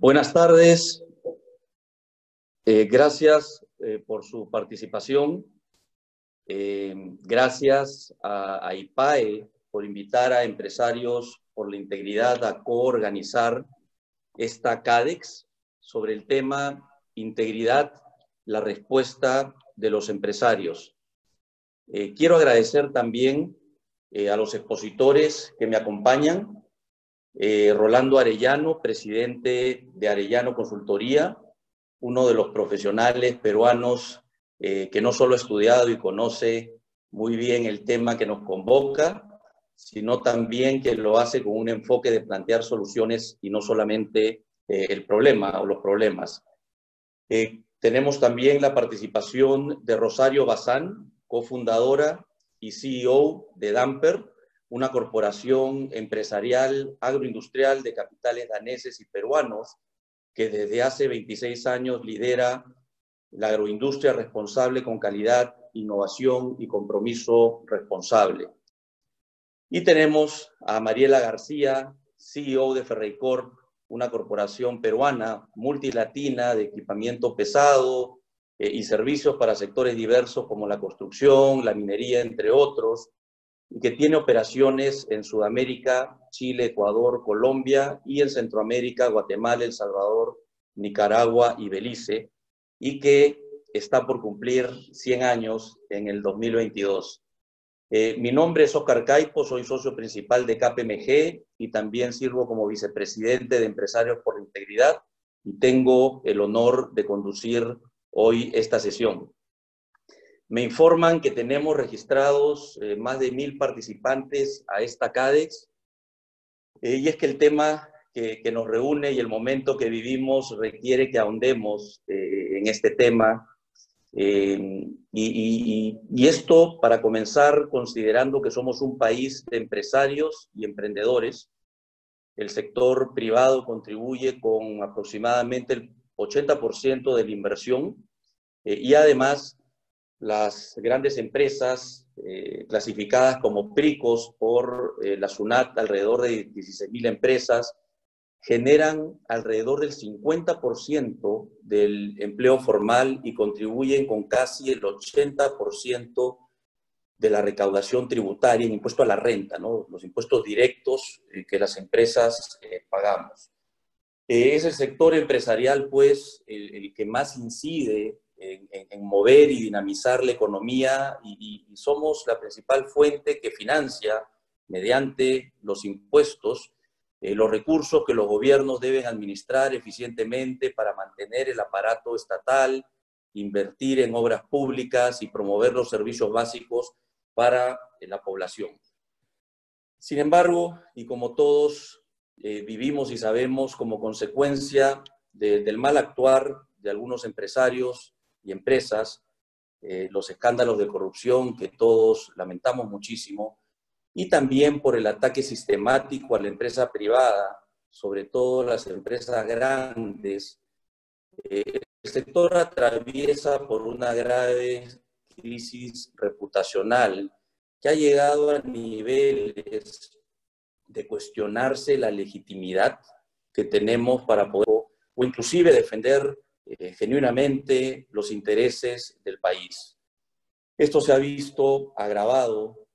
Buenas tardes. Gracias por su participación. Gracias a IPAE por invitar a Empresarios por la Integridad a coorganizar esta CADEX sobre el tema Integridad, la respuesta de los empresarios. Quiero agradecer también a los expositores que me acompañan. Rolando Arellano, presidente de Arellano Consultoría, uno de los profesionales peruanos que no solo ha estudiado y conoce muy bien el tema que nos convoca, sino también que lo hace con un enfoque de plantear soluciones y no solamente el problema o los problemas. Tenemos también la participación de Rosario Bazán, cofundadora y CEO de Damper, una corporación empresarial agroindustrial de capitales daneses y peruanos que desde hace 26 años lidera la agroindustria responsable con calidad, innovación y compromiso responsable. Y tenemos a Mariela García, CEO de Ferreycorp, una corporación peruana multilatina de equipamiento pesado y servicios para sectores diversos como la construcción, la minería, entre otros, y que tiene operaciones en Sudamérica, Chile, Ecuador, Colombia, y en Centroamérica, Guatemala, El Salvador, Nicaragua y Belice, y que está por cumplir 100 años en el 2022. Mi nombre es Oscar Caipo, soy socio principal de KPMG y también sirvo como vicepresidente de Empresarios por la Integridad y tengo el honor de conducir hoy esta sesión. Me informan que tenemos registrados más de 1000 participantes a esta CADEX y es que el tema que nos reúne y el momento que vivimos requiere que ahondemos en este tema. Y esto para comenzar considerando que somos un país de empresarios y emprendedores. El sector privado contribuye con aproximadamente el 80% de la inversión y además las grandes empresas clasificadas como PRICOS por la SUNAT, alrededor de 16.000 empresas, generan alrededor del 50% del empleo formal y contribuyen con casi el 80% de la recaudación tributaria en impuesto a la renta, ¿no? Los impuestos directos que las empresas pagamos. Es el sector empresarial, pues, el que más incide en mover y dinamizar la economía y somos la principal fuente que financia, mediante los impuestos, los recursos que los gobiernos deben administrar eficientemente para mantener el aparato estatal, invertir en obras públicas y promover los servicios básicos para la población. Sin embargo, y como todos vivimos y sabemos, como consecuencia del mal actuar de algunos empresarios y empresas, los escándalos de corrupción que todos lamentamos muchísimo, y también por el ataque sistemático a la empresa privada, sobre todo las empresas grandes, el sector atraviesa por una grave crisis reputacional que ha llegado a niveles de cuestionarse la legitimidad que tenemos para poder, o inclusive defender genuinamente los intereses del país. Esto se ha visto agravado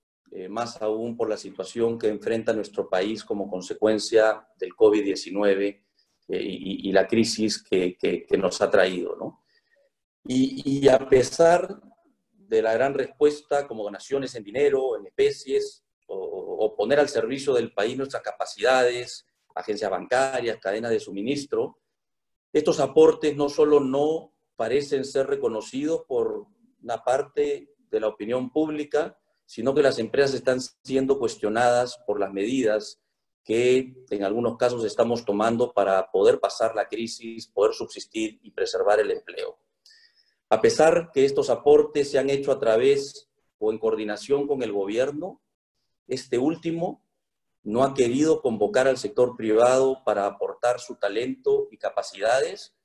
más aún por la situación que enfrenta nuestro país como consecuencia del COVID-19 y la crisis que nos ha traído, ¿no? Y a pesar de la gran respuesta como donaciones en dinero, en especies, o poner al servicio del país nuestras capacidades, agencias bancarias, cadenas de suministro, estos aportes no solo no parecen ser reconocidos por una parte de la opinión pública, sino que las empresas están siendo cuestionadas por las medidas que en algunos casos estamos tomando para poder pasar la crisis, poder subsistir y preservar el empleo. A pesar que estos aportes se han hecho a través o en coordinación con el gobierno, este último no ha querido convocar al sector privado para aportar su talento y capacidades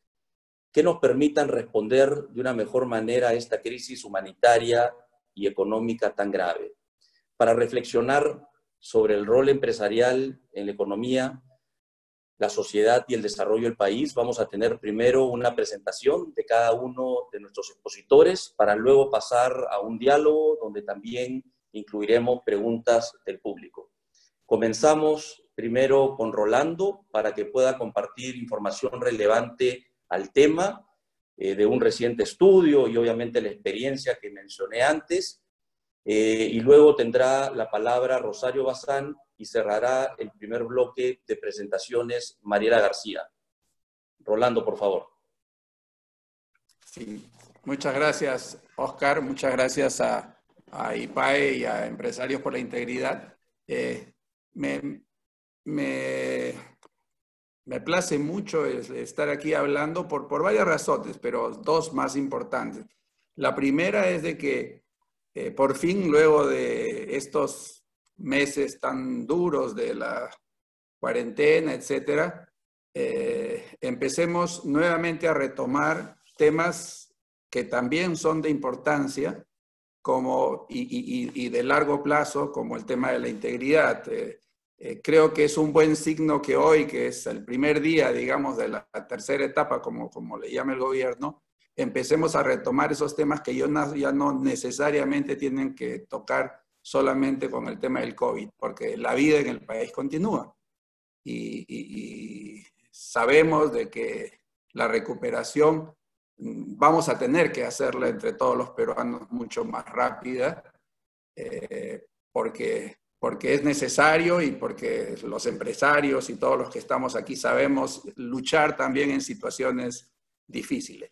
que nos permitan responder de una mejor manera a esta crisis humanitaria y económica tan grave. Para reflexionar sobre el rol empresarial en la economía, la sociedad y el desarrollo del país. Vamos a tener primero una presentación de cada uno de nuestros expositores para luego pasar a un diálogo donde también incluiremos preguntas del público. Comenzamos primero con Rolando para que pueda compartir información relevante al tema de un reciente estudio y obviamente la experiencia que mencioné antes. Y luego tendrá la palabra Rosario Bazán y cerrará el primer bloque de presentaciones Mariela García. Rolando, por favor. Sí, muchas gracias, Oscar. Muchas gracias a IPAE y a Empresarios por la Integridad. Me place mucho estar aquí hablando por varias razones, pero dos más importantes. La primera es de que por fin, luego de estos meses tan duros de la cuarentena, etcétera, empecemos nuevamente a retomar temas que también son de importancia y de largo plazo, como el tema de la integridad. Creo que es un buen signo que hoy, que es el primer día, digamos, de la tercera etapa, como le llama el gobierno, empecemos a retomar esos temas que ya no necesariamente tienen que tocar solamente con el tema del COVID, porque la vida en el país continúa. Y sabemos de que la recuperación vamos a tener que hacerla entre todos los peruanos mucho más rápida, porque es necesario y porque los empresarios y todos los que estamos aquí sabemos luchar también en situaciones difíciles.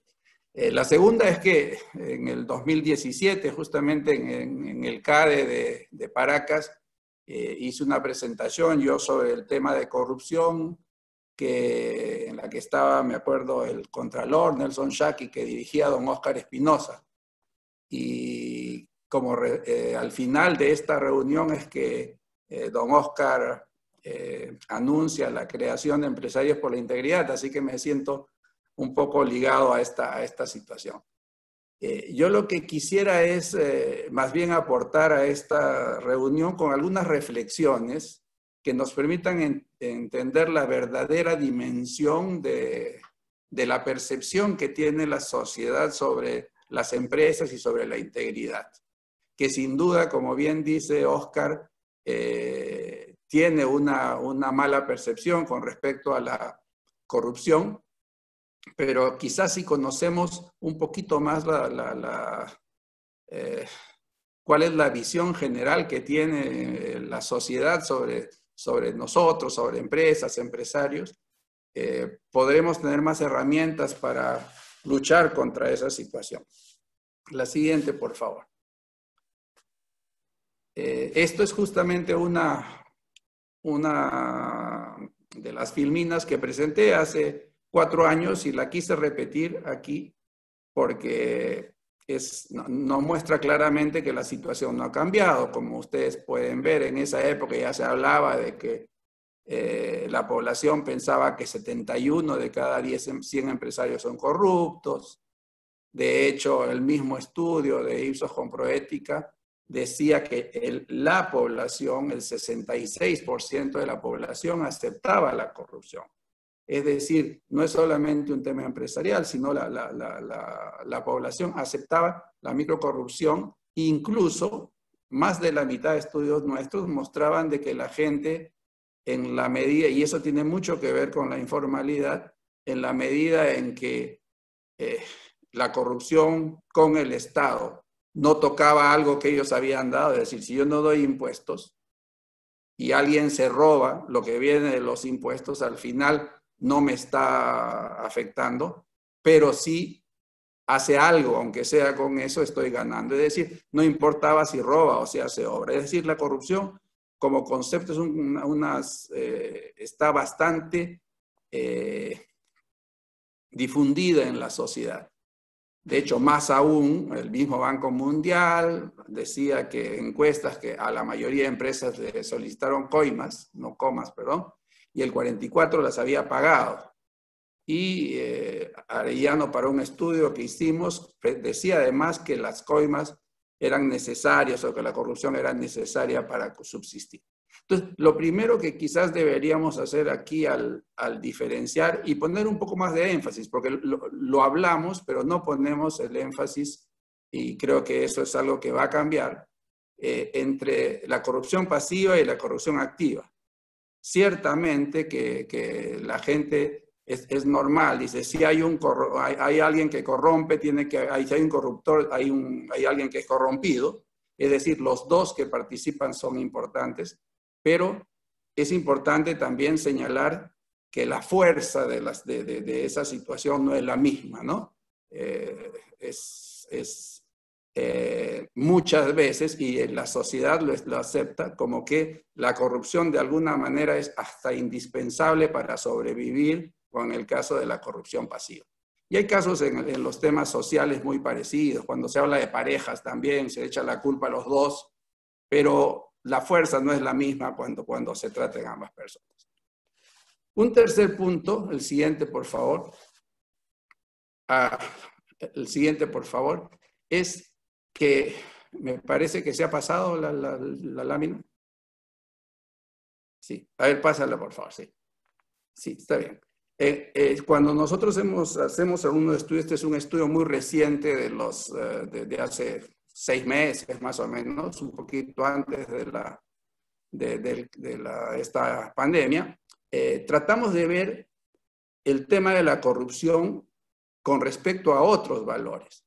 La segunda es que en el 2017, justamente en el CADE de Paracas, hice una presentación yo sobre el tema de corrupción, en la que estaba, me acuerdo, el contralor Nelson Shaki, que dirigía a don Oscar Espinosa. Y como al final de esta reunión es que don Oscar anuncia la creación de Empresarios por la Integridad, así que me siento un poco ligado a esta situación. Yo lo que quisiera es más bien aportar a esta reunión con algunas reflexiones que nos permitan entender la verdadera dimensión de la percepción que tiene la sociedad sobre las empresas y sobre la integridad, que sin duda, como bien dice Oscar, tiene una mala percepción con respecto a la corrupción, pero quizás si conocemos un poquito más cuál es la visión general que tiene la sociedad sobre nosotros, sobre empresas, empresarios, podremos tener más herramientas para luchar contra esa situación. La siguiente, por favor. Esto es justamente una de las filminas que presenté hace 4 años y la quise repetir aquí porque no muestra claramente que la situación no ha cambiado. Como ustedes pueden ver, en esa época ya se hablaba de que la población pensaba que 71 de cada 100 empresarios son corruptos. De hecho, el mismo estudio de Ipsos con Proética decía que la población, el 66% de la población aceptaba la corrupción. Es decir, no es solamente un tema empresarial, sino la población aceptaba la microcorrupción. Incluso más de la mitad de estudios nuestros mostraban de que la gente, en la medida, y eso tiene mucho que ver con la informalidad, en la medida en que la corrupción con el Estado no tocaba algo que ellos habían dado, es decir, si yo no doy impuestos y alguien se roba lo que viene de los impuestos, al final no me está afectando, pero sí hace algo, aunque sea con eso, estoy ganando. Es decir, no importaba si roba o si hace obra. Es decir, la corrupción como concepto es está bastante difundida en la sociedad. De hecho, más aún, el mismo Banco Mundial decía que encuestas que a la mayoría de empresas le solicitaron coimas, no comas, perdón, y el 44% las había pagado. Y Arellano, para un estudio que hicimos, decía además que las coimas eran necesarias o que la corrupción era necesaria para subsistir. Entonces, lo primero que quizás deberíamos hacer aquí al diferenciar y poner un poco más de énfasis, porque lo hablamos, pero no ponemos el énfasis, y creo que eso es algo que va a cambiar, entre la corrupción pasiva y la corrupción activa. Ciertamente que la gente es normal, dice, si hay alguien que corrompe, si hay un corruptor, hay alguien que es corrompido, es decir, los dos que participan son importantes, pero es importante también señalar que la fuerza de esa situación no es la misma, ¿no? Muchas veces, y la sociedad lo acepta, como que la corrupción de alguna manera es hasta indispensable para sobrevivir, con el caso de la corrupción pasiva. Y hay casos en los temas sociales muy parecidos, cuando se habla de parejas también, se echa la culpa a los dos, pero la fuerza no es la misma cuando se trata de ambas personas. Un tercer punto, el siguiente por favor, es que me parece que se ha pasado la lámina. Sí, a ver, pásala por favor, sí. Sí, está bien. Cuando nosotros hacemos algunos estudios, este es un estudio muy reciente de hace 6 meses más o menos, un poquito antes de esta pandemia, tratamos de ver el tema de la corrupción con respecto a otros valores.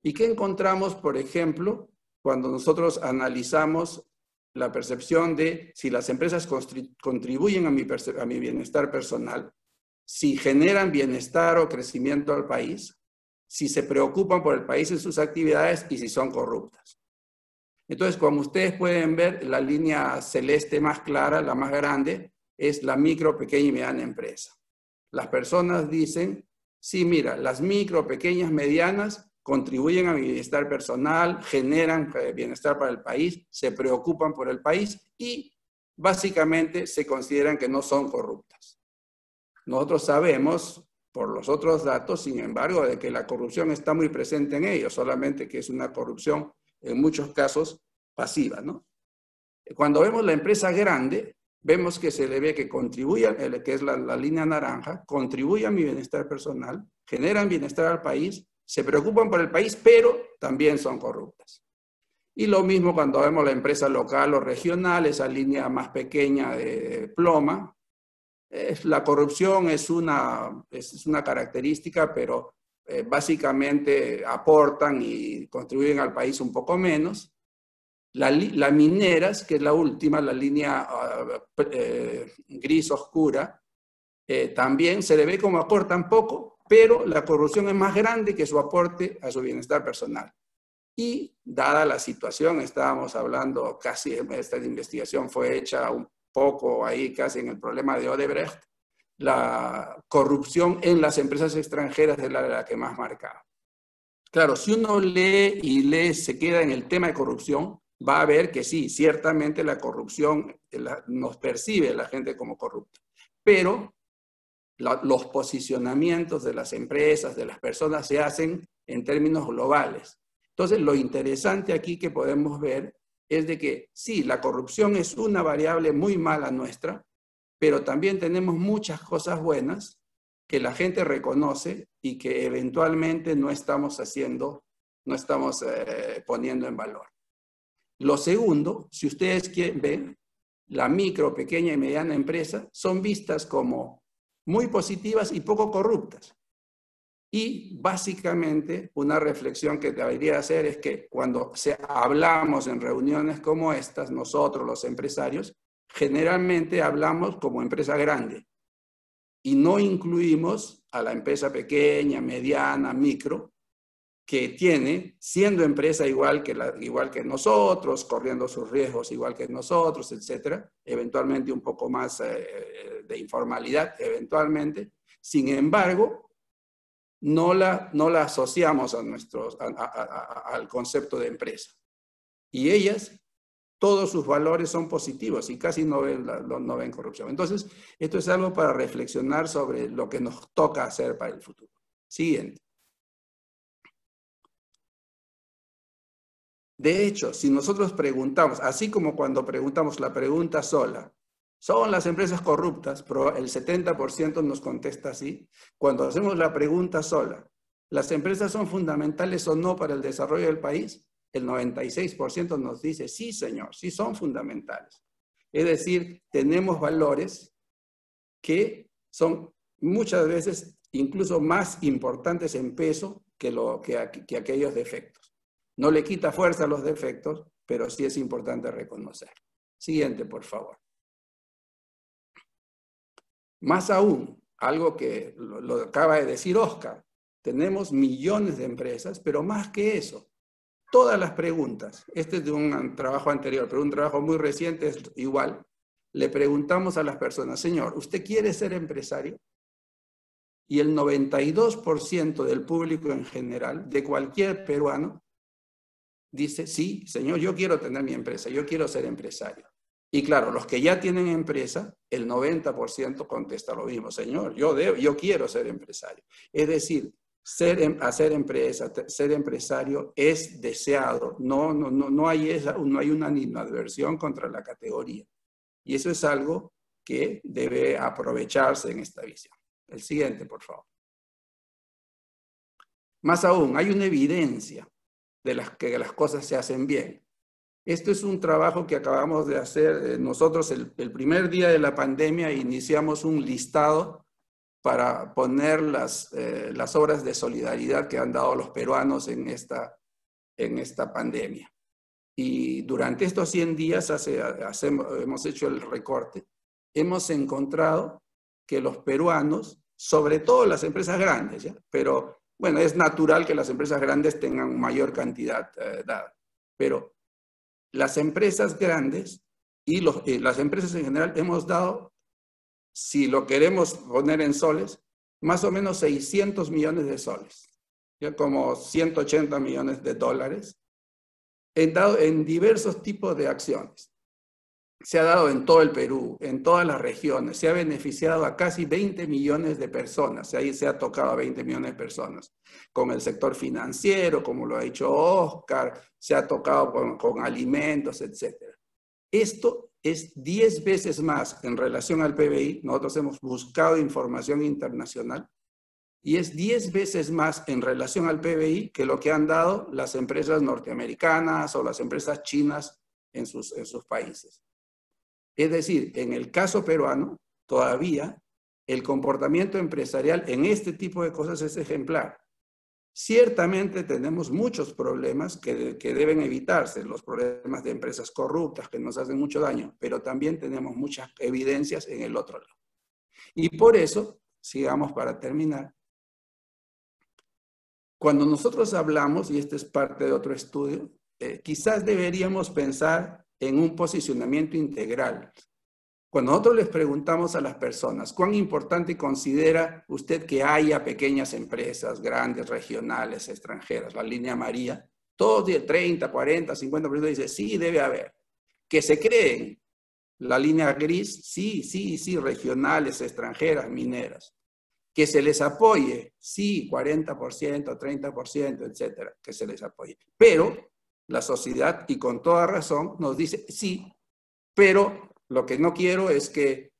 ¿Y qué encontramos, por ejemplo, cuando nosotros analizamos la percepción de si las empresas contribuyen a mi bienestar personal, si generan bienestar o crecimiento al país, si se preocupan por el país en sus actividades y si son corruptas? Entonces, como ustedes pueden ver, la línea celeste más clara, la más grande, es la micro, pequeña y mediana empresa. Las personas dicen, sí, mira, las micro, pequeñas, medianas contribuyen a mi bienestar personal, generan bienestar para el país, se preocupan por el país y básicamente se consideran que no son corruptas. Nosotros sabemos, por los otros datos, sin embargo, de que la corrupción está muy presente en ellos, solamente que es una corrupción en muchos casos pasiva, ¿no? Cuando vemos la empresa grande, vemos que se le ve que contribuye, que es la línea naranja, contribuye a mi bienestar personal, generan bienestar al país, se preocupan por el país, pero también son corruptas. Y lo mismo cuando vemos la empresa local o regional, esa línea más pequeña de ploma. La corrupción es una característica, pero básicamente aportan y contribuyen al país un poco menos. Las mineras, que es la última, la línea gris oscura, también se le ve como aportan poco, pero la corrupción es más grande que su aporte a su bienestar personal. Y dada la situación, estábamos hablando casi, esta investigación fue hecha un poco ahí casi en el problema de Odebrecht, la corrupción en las empresas extranjeras es la que más marcaba. Claro, si uno lee, se queda en el tema de corrupción, va a ver que sí, ciertamente la corrupción nos percibe la gente como corrupta, pero los posicionamientos de las empresas, de las personas, se hacen en términos globales. Entonces, lo interesante aquí que podemos ver es de que sí, la corrupción es una variable muy mala nuestra, pero también tenemos muchas cosas buenas que la gente reconoce y que eventualmente no estamos poniendo en valor. Lo segundo, si ustedes ven, la micro, pequeña y mediana empresa son vistas como muy positivas y poco corruptas. Y básicamente una reflexión que debería hacer es que cuando hablamos en reuniones como estas, nosotros los empresarios, generalmente hablamos como empresa grande y no incluimos a la empresa pequeña, mediana, micro, que tiene, siendo empresa igual que nosotros, corriendo sus riesgos igual que nosotros, etcétera, eventualmente un poco más de informalidad, eventualmente. Sin embargo, no la asociamos al concepto de empresa. Y ellas, todos sus valores son positivos y casi no ven corrupción. Entonces, esto es algo para reflexionar sobre lo que nos toca hacer para el futuro. Siguiente. De hecho, si nosotros preguntamos, así como cuando preguntamos la pregunta sola, ¿son las empresas corruptas? Pero el 70% nos contesta así. Cuando hacemos la pregunta sola, ¿las empresas son fundamentales o no para el desarrollo del país? El 96% nos dice, sí, señor, sí son fundamentales. Es decir, tenemos valores que son muchas veces incluso más importantes en peso que aquellos defectos. No le quita fuerza a los defectos, pero sí es importante reconocer. Siguiente, por favor. Más aún, algo que lo acaba de decir Oscar, tenemos millones de empresas, pero más que eso, todas las preguntas, este es de un trabajo anterior, pero un trabajo muy reciente es igual, le preguntamos a las personas, señor, ¿usted quiere ser empresario? Y el 92% del público en general, de cualquier peruano, dice, sí, señor, yo quiero tener mi empresa, yo quiero ser empresario. Y claro, los que ya tienen empresa, el 90% contesta lo mismo, señor, yo quiero ser empresario. Es decir, hacer empresa, ser empresario es deseado, no hay una animadversión contra la categoría. Y eso es algo que debe aprovecharse en esta visión. El siguiente, por favor. Más aún, hay una evidencia de que las cosas se hacen bien. Esto es un trabajo que acabamos de hacer. Nosotros el primer día de la pandemia iniciamos un listado para poner las obras de solidaridad que han dado los peruanos en esta pandemia. Y durante estos 100 días hemos hecho el recorte. Hemos encontrado que los peruanos, sobre todo las empresas grandes, ¿ya? Pero bueno, es natural que las empresas grandes tengan mayor cantidad dada, pero las empresas grandes y las empresas en general hemos dado, si lo queremos poner en soles, más o menos 600 millones de soles, ¿ya? Como 180 millones de dólares, en diversos tipos de acciones. Se ha dado en todo el Perú, en todas las regiones, se ha beneficiado a casi 20 millones de personas, ahí se ha tocado a 20 millones de personas, con el sector financiero, como lo ha dicho Oscar, se ha tocado con alimentos, etc. Esto es 10 veces más en relación al PBI, nosotros hemos buscado información internacional, y es 10 veces más en relación al PBI que lo que han dado las empresas norteamericanas o las empresas chinas en sus países. Es decir, en el caso peruano, todavía el comportamiento empresarial en este tipo de cosas es ejemplar. Ciertamente tenemos muchos problemas que deben evitarse, los problemas de empresas corruptas que nos hacen mucho daño, pero también tenemos muchas evidencias en el otro lado. Y por eso, sigamos para terminar, cuando nosotros hablamos, y este es parte de otro estudio, quizás deberíamos pensar en un posicionamiento integral. Cuando nosotros les preguntamos a las personas, ¿cuán importante considera usted que haya pequeñas empresas, grandes, regionales, extranjeras, la línea María? Todos de 30, 40, 50% dicen, sí, debe haber. Que se creen la línea gris, sí, regionales, extranjeras, mineras. Que se les apoye, sí, 40%, 30%, etcétera, que se les apoye. Pero la sociedad, y con toda razón, nos dice, sí, pero lo que no quiero es que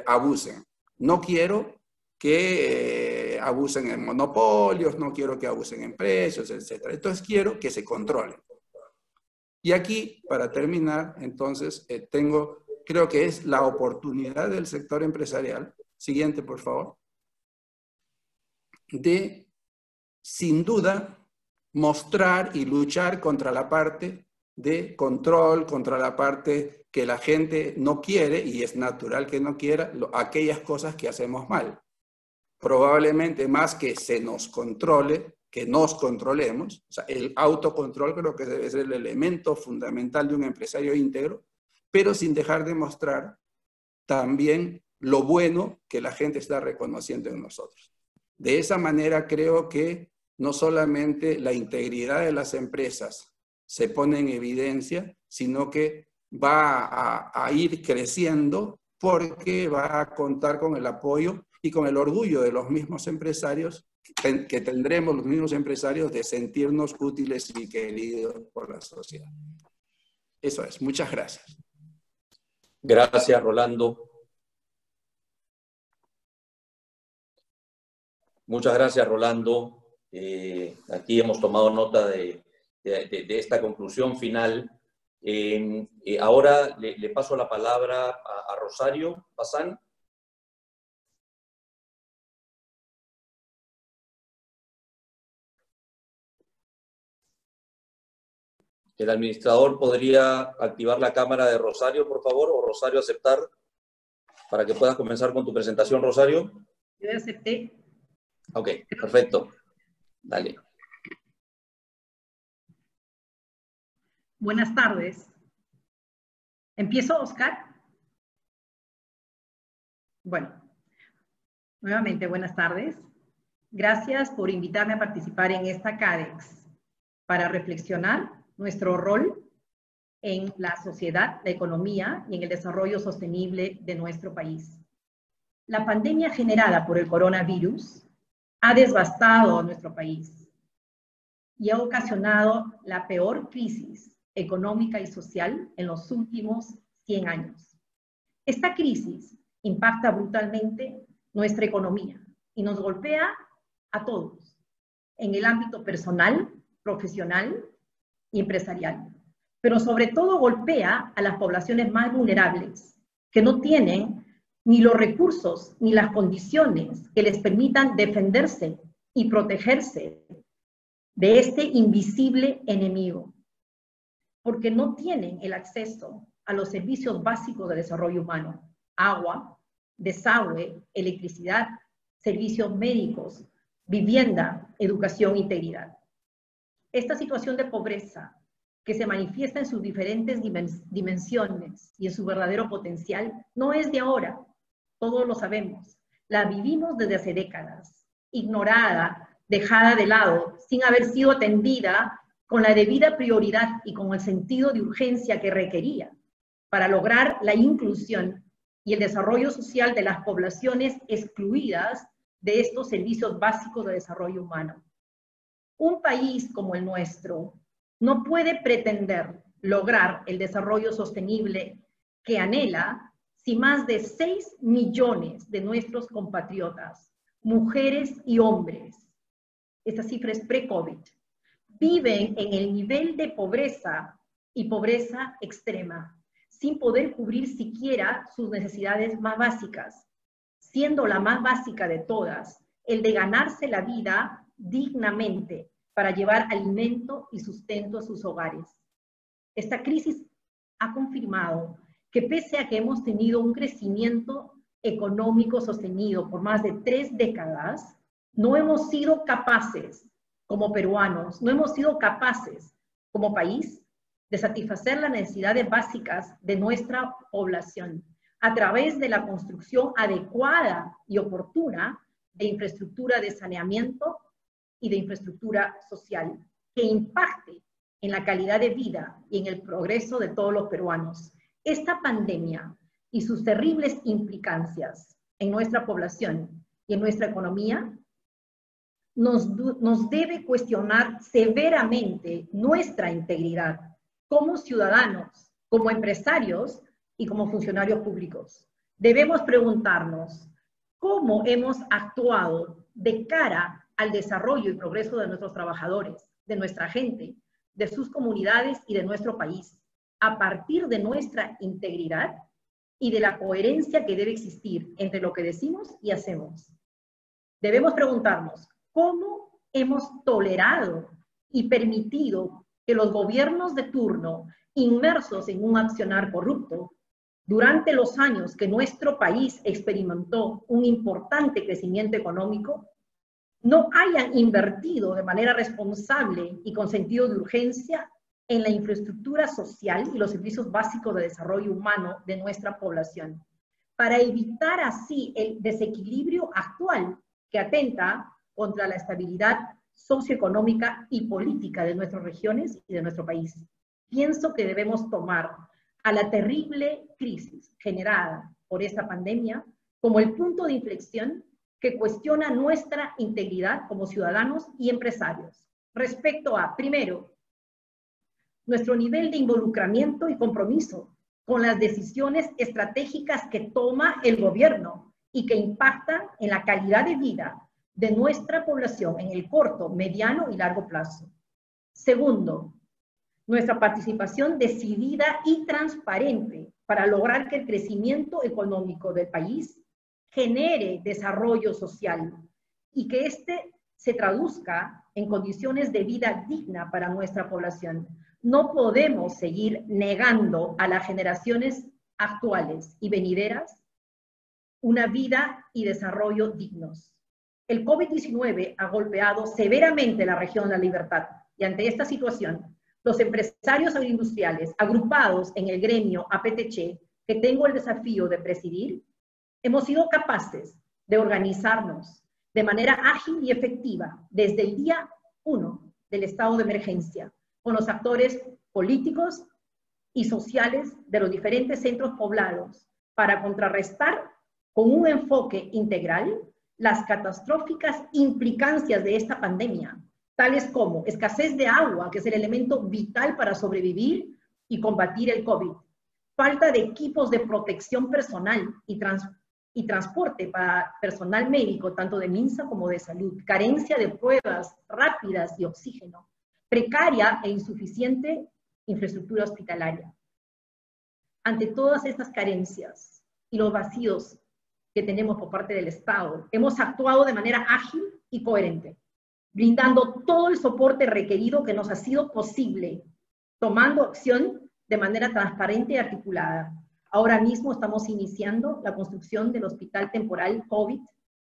abusen. No quiero que abusen en monopolios, no quiero que abusen en precios, etc. Entonces quiero que se controlen. Y aquí, para terminar, entonces, creo que es la oportunidad del sector empresarial, siguiente por favor, de, sin duda, mostrar y luchar contra la parte de control, contra la parte que la gente no quiere, y es natural que no quiera, aquellas cosas que hacemos mal. Probablemente más que se nos controle, que nos controlemos. O sea, el autocontrol creo que debe ser el elemento fundamental de un empresario íntegro, pero sin dejar de mostrar también lo bueno que la gente está reconociendo en nosotros. De esa manera creo que no solamente la integridad de las empresas se pone en evidencia, sino que va a ir creciendo porque va a contar con el apoyo y con el orgullo de los mismos empresarios, que tendremos los mismos empresarios, de sentirnos útiles y queridos por la sociedad. Eso es. Muchas gracias. Gracias, Rolando. Muchas gracias, Rolando. Aquí hemos tomado nota de esta conclusión final. Ahora le paso la palabra a Rosario Bazán. ¿El administrador podría activar la cámara de Rosario, por favor? O Rosario, aceptar, para que puedas comenzar con tu presentación, Rosario. Yo acepté. Ok, perfecto. Dale. Buenas tardes. ¿Empiezo, Oscar? Bueno, nuevamente buenas tardes. Gracias por invitarme a participar en esta CADEX para reflexionar nuestro rol en la sociedad, la economía y en el desarrollo sostenible de nuestro país. La pandemia generada por el coronavirus ha devastado a nuestro país y ha ocasionado la peor crisis económica y social en los últimos 100 años. Esta crisis impacta brutalmente nuestra economía y nos golpea a todos, en el ámbito personal, profesional y empresarial, pero sobre todo golpea a las poblaciones más vulnerables, que no tienen ni los recursos ni las condiciones que les permitan defenderse y protegerse de este invisible enemigo, porque no tienen el acceso a los servicios básicos de desarrollo humano: agua, desagüe, electricidad, servicios médicos, vivienda, educación e integridad. Esta situación de pobreza, que se manifiesta en sus diferentes dimensiones y en su verdadero potencial, no es de ahora, todos lo sabemos. La vivimos desde hace décadas, ignorada, dejada de lado, sin haber sido atendida con la debida prioridad y con el sentido de urgencia que requería para lograr la inclusión y el desarrollo social de las poblaciones excluidas de estos servicios básicos de desarrollo humano. Un país como el nuestro no puede pretender lograr el desarrollo sostenible que anhela si más de 6 millones de nuestros compatriotas, mujeres y hombres, esta cifra es pre-COVID, viven en el nivel de pobreza y pobreza extrema, sin poder cubrir siquiera sus necesidades más básicas, siendo la más básica de todas el de ganarse la vida dignamente para llevar alimento y sustento a sus hogares. Esta crisis ha confirmado que pese a que hemos tenido un crecimiento económico sostenido por más de 3 décadas, no hemos sido capaces como peruanos, no hemos sido capaces como país de satisfacer las necesidades básicas de nuestra población a través de la construcción adecuada y oportuna de infraestructura de saneamiento y de infraestructura social que impacte en la calidad de vida y en el progreso de todos los peruanos. Esta pandemia y sus terribles implicancias en nuestra población y en nuestra economía nos debe cuestionar severamente nuestra integridad como ciudadanos, como empresarios y como funcionarios públicos. Debemos preguntarnos cómo hemos actuado de cara al desarrollo y progreso de nuestros trabajadores, de nuestra gente, de sus comunidades y de nuestro país, a partir de nuestra integridad y de la coherencia que debe existir entre lo que decimos y hacemos. Debemos preguntarnos cómo hemos tolerado y permitido que los gobiernos de turno, inmersos en un accionar corrupto, durante los años que nuestro país experimentó un importante crecimiento económico, no hayan invertido de manera responsable y con sentido de urgencia en la infraestructura social y los servicios básicos de desarrollo humano de nuestra población, para evitar así el desequilibrio actual que atenta contra la estabilidad socioeconómica y política de nuestras regiones y de nuestro país. Pienso que debemos tomar a la terrible crisis generada por esta pandemia como el punto de inflexión que cuestiona nuestra integridad como ciudadanos y empresarios. Respecto a, primero, nuestro nivel de involucramiento y compromiso con las decisiones estratégicas que toma el gobierno y que impactan en la calidad de vida de nuestra población en el corto, mediano y largo plazo. Segundo, nuestra participación decidida y transparente para lograr que el crecimiento económico del país genere desarrollo social y que éste se traduzca en condiciones de vida digna para nuestra población. No podemos seguir negando a las generaciones actuales y venideras una vida y desarrollo dignos. El COVID-19 ha golpeado severamente la región de La Libertad y ante esta situación, los empresarios agroindustriales agrupados en el gremio APTC, que tengo el desafío de presidir, hemos sido capaces de organizarnos de manera ágil y efectiva desde el día 1 del estado de emergencia, con los actores políticos y sociales de los diferentes centros poblados para contrarrestar con un enfoque integral las catastróficas implicancias de esta pandemia, tales como escasez de agua, que es el elemento vital para sobrevivir y combatir el COVID, falta de equipos de protección personal y transporte para personal médico, tanto de MINSA como de salud, carencia de pruebas rápidas y oxígeno, precaria e insuficiente infraestructura hospitalaria. Ante todas estas carencias y los vacíos que tenemos por parte del Estado, hemos actuado de manera ágil y coherente, brindando todo el soporte requerido que nos ha sido posible, tomando acción de manera transparente y articulada. Ahora mismo estamos iniciando la construcción del hospital temporal COVID,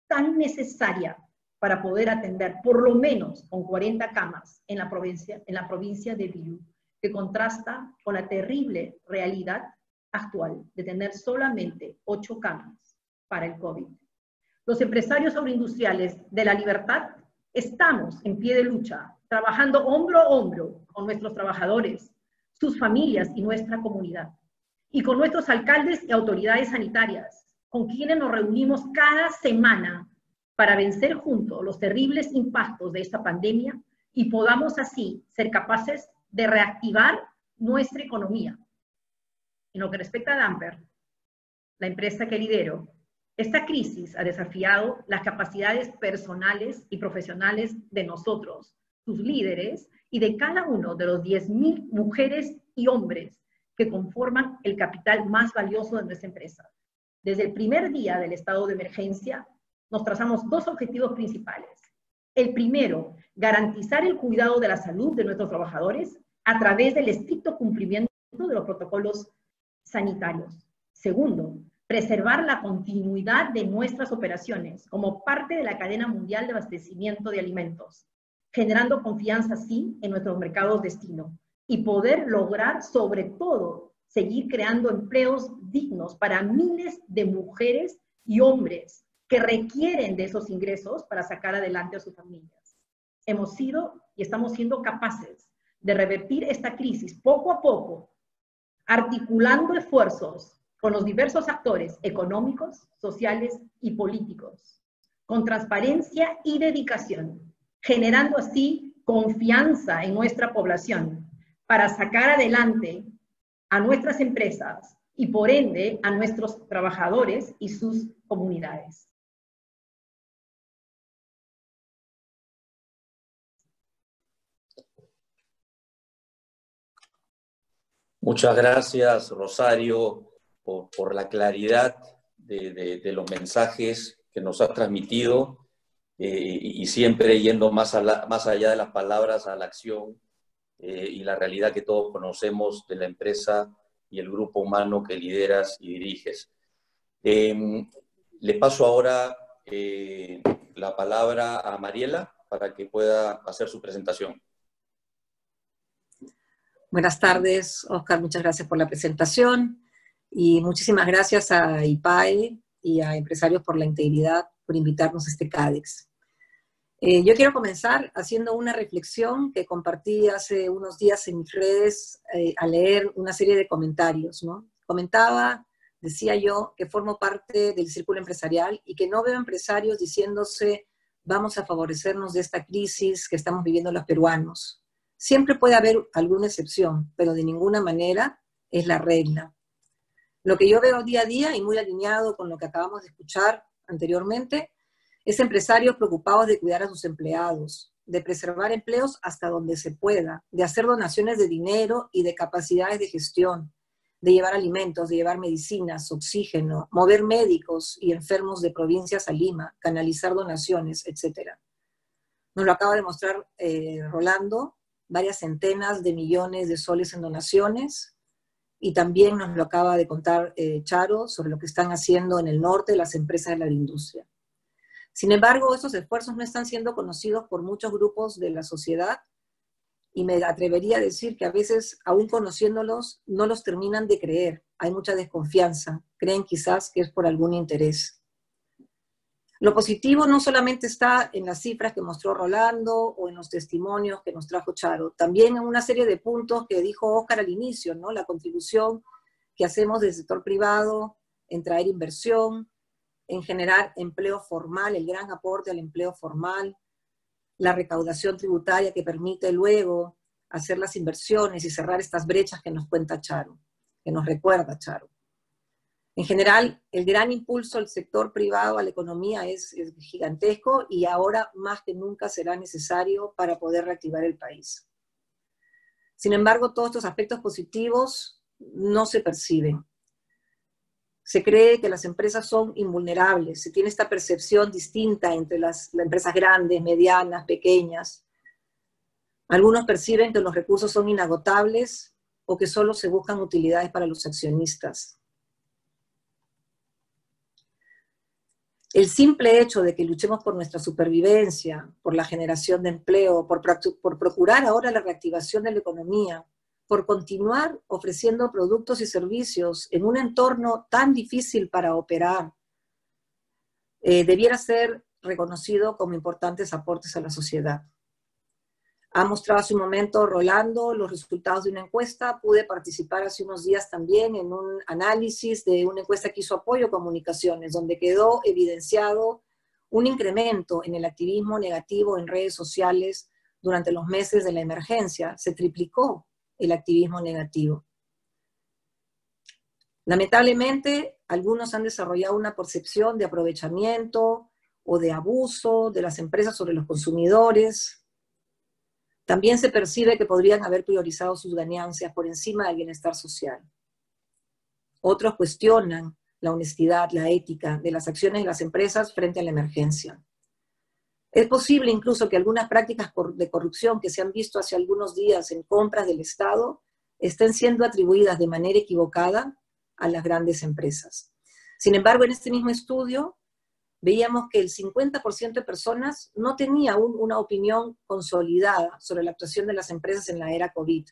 tan necesaria para poder atender por lo menos con 40 camas en la provincia de Biú, que contrasta con la terrible realidad actual de tener solamente 8 camas para el COVID. Los empresarios agroindustriales de La Libertad estamos en pie de lucha, trabajando hombro a hombro con nuestros trabajadores, sus familias y nuestra comunidad, y con nuestros alcaldes y autoridades sanitarias, con quienes nos reunimos cada semana para vencer juntos los terribles impactos de esta pandemia y podamos así ser capaces de reactivar nuestra economía. En lo que respecta a Damper, la empresa que lidero, esta crisis ha desafiado las capacidades personales y profesionales de nosotros, sus líderes, y de cada uno de los 10.000 mujeres y hombres que conforman el capital más valioso de nuestra empresa. Desde el primer día del estado de emergencia, nos trazamos 2 objetivos principales. El primero, garantizar el cuidado de la salud de nuestros trabajadores a través del estricto cumplimiento de los protocolos sanitarios. Segundo, preservar la continuidad de nuestras operaciones como parte de la cadena mundial de abastecimiento de alimentos, generando confianza así en nuestros mercados destino y poder lograr, sobre todo, seguir creando empleos dignos para miles de mujeres y hombres que requieren de esos ingresos para sacar adelante a sus familias. Hemos sido y estamos siendo capaces de revertir esta crisis poco a poco, articulando esfuerzos con los diversos actores económicos, sociales y políticos, con transparencia y dedicación, generando así confianza en nuestra población para sacar adelante a nuestras empresas y por ende a nuestros trabajadores y sus comunidades. Muchas gracias, Rosario, por la claridad de los mensajes que nos has transmitido y siempre yendo más allá de las palabras a la acción y la realidad que todos conocemos de la empresa y el grupo humano que lideras y diriges. Le paso ahora la palabra a Mariela para que pueda hacer su presentación. Buenas tardes, Oscar, muchas gracias por la presentación y muchísimas gracias a IPAE y a Empresarios por la Integridad por invitarnos a este CADEX. Yo quiero comenzar haciendo una reflexión que compartí hace unos días en mis redes al leer una serie de comentarios, ¿no? Comentaba decía yo que formo parte del círculo empresarial y que no veo empresarios diciéndose vamos a favorecernos de esta crisis que estamos viviendo los peruanos. Siempre puede haber alguna excepción, pero de ninguna manera es la regla. Lo que yo veo día a día, y muy alineado con lo que acabamos de escuchar anteriormente, es empresarios preocupados de cuidar a sus empleados, de preservar empleos hasta donde se pueda, de hacer donaciones de dinero y de capacidades de gestión, de llevar alimentos, de llevar medicinas, oxígeno, mover médicos y enfermos de provincias a Lima, canalizar donaciones, etc. Nos lo acaba de mostrar Rolando, varias centenas de millones de soles en donaciones, y también nos lo acaba de contar Charo sobre lo que están haciendo en el norte las empresas de la agroindustria. Sin embargo, estos esfuerzos no están siendo conocidos por muchos grupos de la sociedad, y me atrevería a decir que a veces, aún conociéndolos, no los terminan de creer. Hay mucha desconfianza. Creen quizás que es por algún interés. Lo positivo no solamente está en las cifras que mostró Rolando o en los testimonios que nos trajo Charo, también en una serie de puntos que dijo Óscar al inicio, ¿no? La contribución que hacemos del sector privado en traer inversión, en generar empleo formal, el gran aporte al empleo formal, la recaudación tributaria que permite luego hacer las inversiones y cerrar estas brechas que nos cuenta Charo, que nos recuerda Charo. En general, el gran impulso del sector privado a la economía es gigantesco y ahora más que nunca será necesario para poder reactivar el país. Sin embargo, todos estos aspectos positivos no se perciben. Se cree que las empresas son invulnerables, se tiene esta percepción distinta entre las empresas grandes, medianas, pequeñas. Algunos perciben que los recursos son inagotables o que solo se buscan utilidades para los accionistas. El simple hecho de que luchemos por nuestra supervivencia, por la generación de empleo, por procurar ahora la reactivación de la economía, por continuar ofreciendo productos y servicios en un entorno tan difícil para operar, debiera ser reconocido como importantes aportes a la sociedad. Ha mostrado hace un momento Rolando los resultados de una encuesta. Pude participar hace unos días también en un análisis de una encuesta que hizo Apoyo Comunicaciones, donde quedó evidenciado un incremento en el activismo negativo en redes sociales durante los meses de la emergencia. Se triplicó el activismo negativo. Lamentablemente, algunos han desarrollado una percepción de aprovechamiento o de abuso de las empresas sobre los consumidores. También se percibe que podrían haber priorizado sus ganancias por encima del bienestar social. Otros cuestionan la honestidad, la ética de las acciones de las empresas frente a la emergencia. Es posible incluso que algunas prácticas de corrupción que se han visto hace algunos días en compras del Estado estén siendo atribuidas de manera equivocada a las grandes empresas. Sin embargo, en este mismo estudio veíamos que el 50% de personas no tenía una opinión consolidada sobre la actuación de las empresas en la era COVID.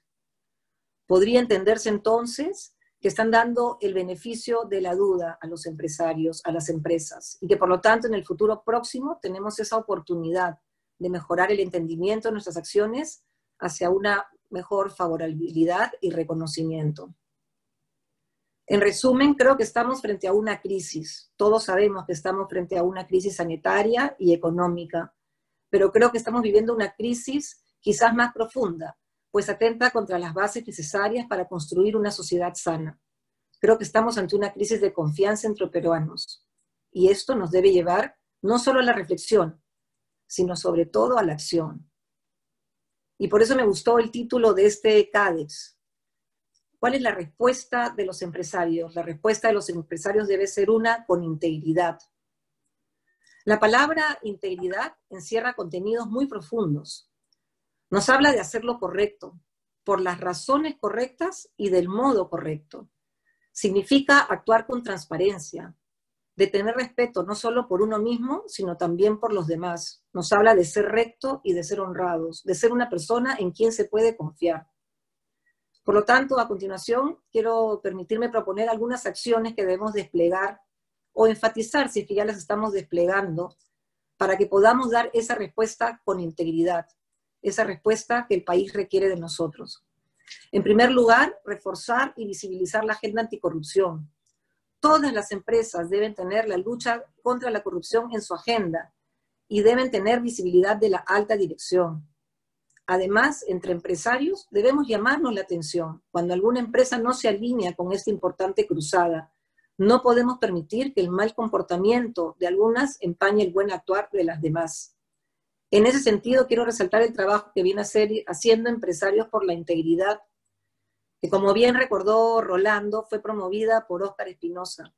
Podría entenderse entonces que están dando el beneficio de la duda a los empresarios, a las empresas, y que por lo tanto en el futuro próximo tenemos esa oportunidad de mejorar el entendimiento de nuestras acciones hacia una mejor favorabilidad y reconocimiento. En resumen, creo que estamos frente a una crisis. Todos sabemos que estamos frente a una crisis sanitaria y económica, pero creo que estamos viviendo una crisis quizás más profunda, pues atenta contra las bases necesarias para construir una sociedad sana. Creo que estamos ante una crisis de confianza entre peruanos, y esto nos debe llevar no solo a la reflexión, sino sobre todo a la acción. Y por eso me gustó el título de este CADEX. ¿Cuál es la respuesta de los empresarios? La respuesta de los empresarios debe ser una con integridad. La palabra integridad encierra contenidos muy profundos. Nos habla de hacer lo correcto, por las razones correctas y del modo correcto. Significa actuar con transparencia, de tener respeto no solo por uno mismo, sino también por los demás. Nos habla de ser recto y de ser honrados, de ser una persona en quien se puede confiar. Por lo tanto, a continuación, quiero permitirme proponer algunas acciones que debemos desplegar o enfatizar, si es que ya las estamos desplegando, para que podamos dar esa respuesta con integridad, esa respuesta que el país requiere de nosotros. En primer lugar, reforzar y visibilizar la agenda anticorrupción. Todas las empresas deben tener la lucha contra la corrupción en su agenda y deben tener visibilidad de la alta dirección. Además, entre empresarios debemos llamarnos la atención cuando alguna empresa no se alinea con esta importante cruzada. No podemos permitir que el mal comportamiento de algunas empañe el buen actuar de las demás. En ese sentido, quiero resaltar el trabajo que viene haciendo Empresarios por la Integridad, que como bien recordó Rolando, fue promovida por Óscar Espinosa,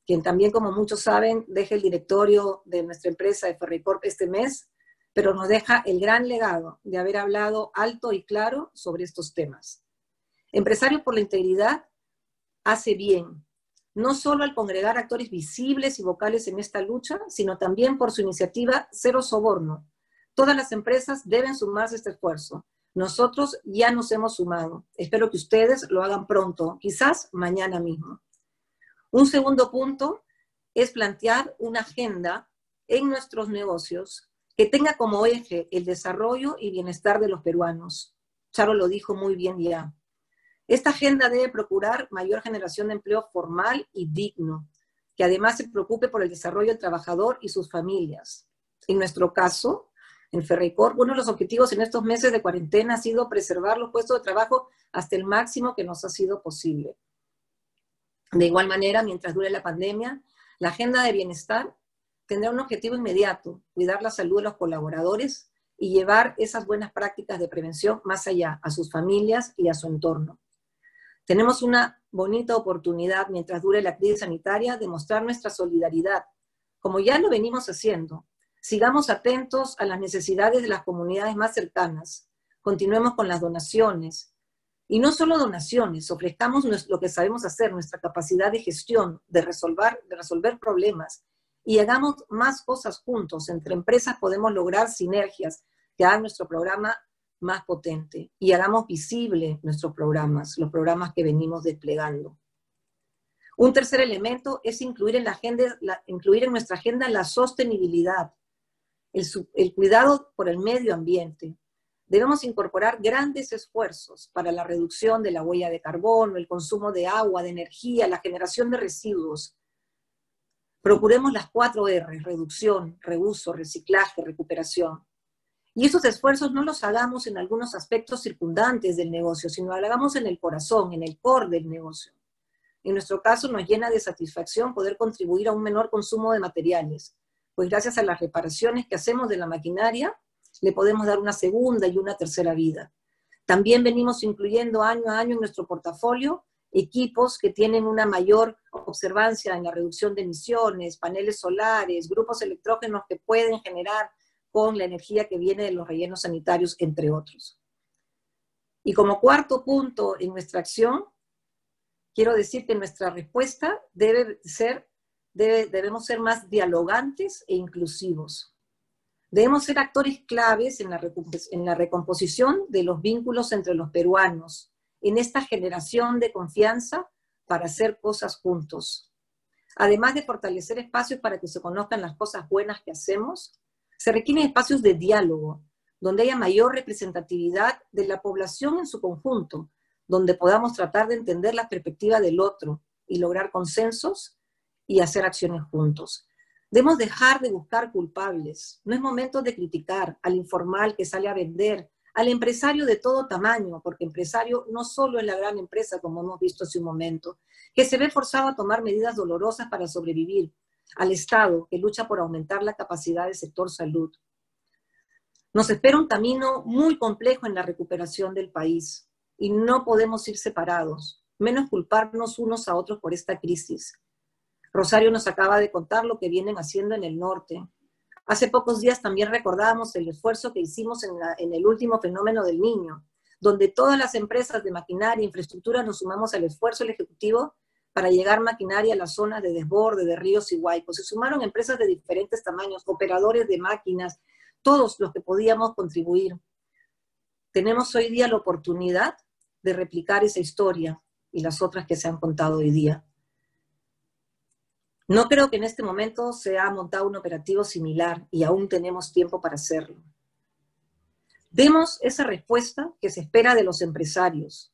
quien también, como muchos saben, deja el directorio de nuestra empresa de Ferreycorp este mes, pero nos deja el gran legado de haber hablado alto y claro sobre estos temas. Empresarios por la Integridad hace bien, no solo al congregar actores visibles y vocales en esta lucha, sino también por su iniciativa Cero Soborno. Todas las empresas deben sumarse a este esfuerzo. Nosotros ya nos hemos sumado. Espero que ustedes lo hagan pronto, quizás mañana mismo. Un segundo punto es plantear una agenda en nuestros negocios que tenga como eje el desarrollo y bienestar de los peruanos. Charo lo dijo muy bien ya. Esta agenda debe procurar mayor generación de empleo formal y digno, que además se preocupe por el desarrollo del trabajador y sus familias. En nuestro caso, en Ferreycorp, uno de los objetivos en estos meses de cuarentena ha sido preservar los puestos de trabajo hasta el máximo que nos ha sido posible. De igual manera, mientras dure la pandemia, la agenda de bienestar tendrá un objetivo inmediato: cuidar la salud de los colaboradores y llevar esas buenas prácticas de prevención más allá, a sus familias y a su entorno. Tenemos una bonita oportunidad, mientras dure la crisis sanitaria, de mostrar nuestra solidaridad, como ya lo venimos haciendo. Sigamos atentos a las necesidades de las comunidades más cercanas. Continuemos con las donaciones. Y no solo donaciones, ofrezcamos lo que sabemos hacer, nuestra capacidad de gestión, de resolver problemas, y hagamos más cosas juntos. Entre empresas podemos lograr sinergias que hagan nuestro programa más potente, y hagamos visible nuestros programas, los programas que venimos desplegando. Un tercer elemento es incluir en nuestra agenda la sostenibilidad, el cuidado por el medio ambiente. Debemos incorporar grandes esfuerzos para la reducción de la huella de carbono, el consumo de agua, de energía, la generación de residuos. Procuremos las 4 R, reducción, reuso, reciclaje, recuperación. Y esos esfuerzos no los hagamos en algunos aspectos circundantes del negocio, sino los hagamos en el corazón, en el core del negocio. En nuestro caso nos llena de satisfacción poder contribuir a un menor consumo de materiales, pues gracias a las reparaciones que hacemos de la maquinaria, le podemos dar una segunda y una tercera vida. También venimos incluyendo año a año en nuestro portafolio equipos que tienen una mayor observancia en la reducción de emisiones, paneles solares, grupos electrógenos que pueden generar con la energía que viene de los rellenos sanitarios, entre otros. Y como cuarto punto en nuestra acción, quiero decir que nuestra respuesta debemos ser más dialogantes e inclusivos. Debemos ser actores claves en la recomposición de los vínculos entre los peruanos, en esta generación de confianza para hacer cosas juntos. Además de fortalecer espacios para que se conozcan las cosas buenas que hacemos, se requieren espacios de diálogo, donde haya mayor representatividad de la población en su conjunto, donde podamos tratar de entender la perspectiva del otro y lograr consensos y hacer acciones juntos. Debemos dejar de buscar culpables. No es momento de criticar al informal que sale a vender, al empresario de todo tamaño, porque empresario no solo es la gran empresa, como hemos visto hace un momento, que se ve forzado a tomar medidas dolorosas para sobrevivir, al Estado, que lucha por aumentar la capacidad del sector salud. Nos espera un camino muy complejo en la recuperación del país, y no podemos ir separados, menos culparnos unos a otros por esta crisis. Rosario nos acaba de contar lo que vienen haciendo en el norte. Hace pocos días también recordábamos el esfuerzo que hicimos en el último fenómeno del Niño, donde todas las empresas de maquinaria e infraestructura nos sumamos al esfuerzo del Ejecutivo para llegar maquinaria a las zonas de desborde de ríos y huaicos. Se sumaron empresas de diferentes tamaños, operadores de máquinas, todos los que podíamos contribuir. Tenemos hoy día la oportunidad de replicar esa historia y las otras que se han contado hoy día. No creo que en este momento se ha montado un operativo similar y aún tenemos tiempo para hacerlo. Demos esa respuesta que se espera de los empresarios,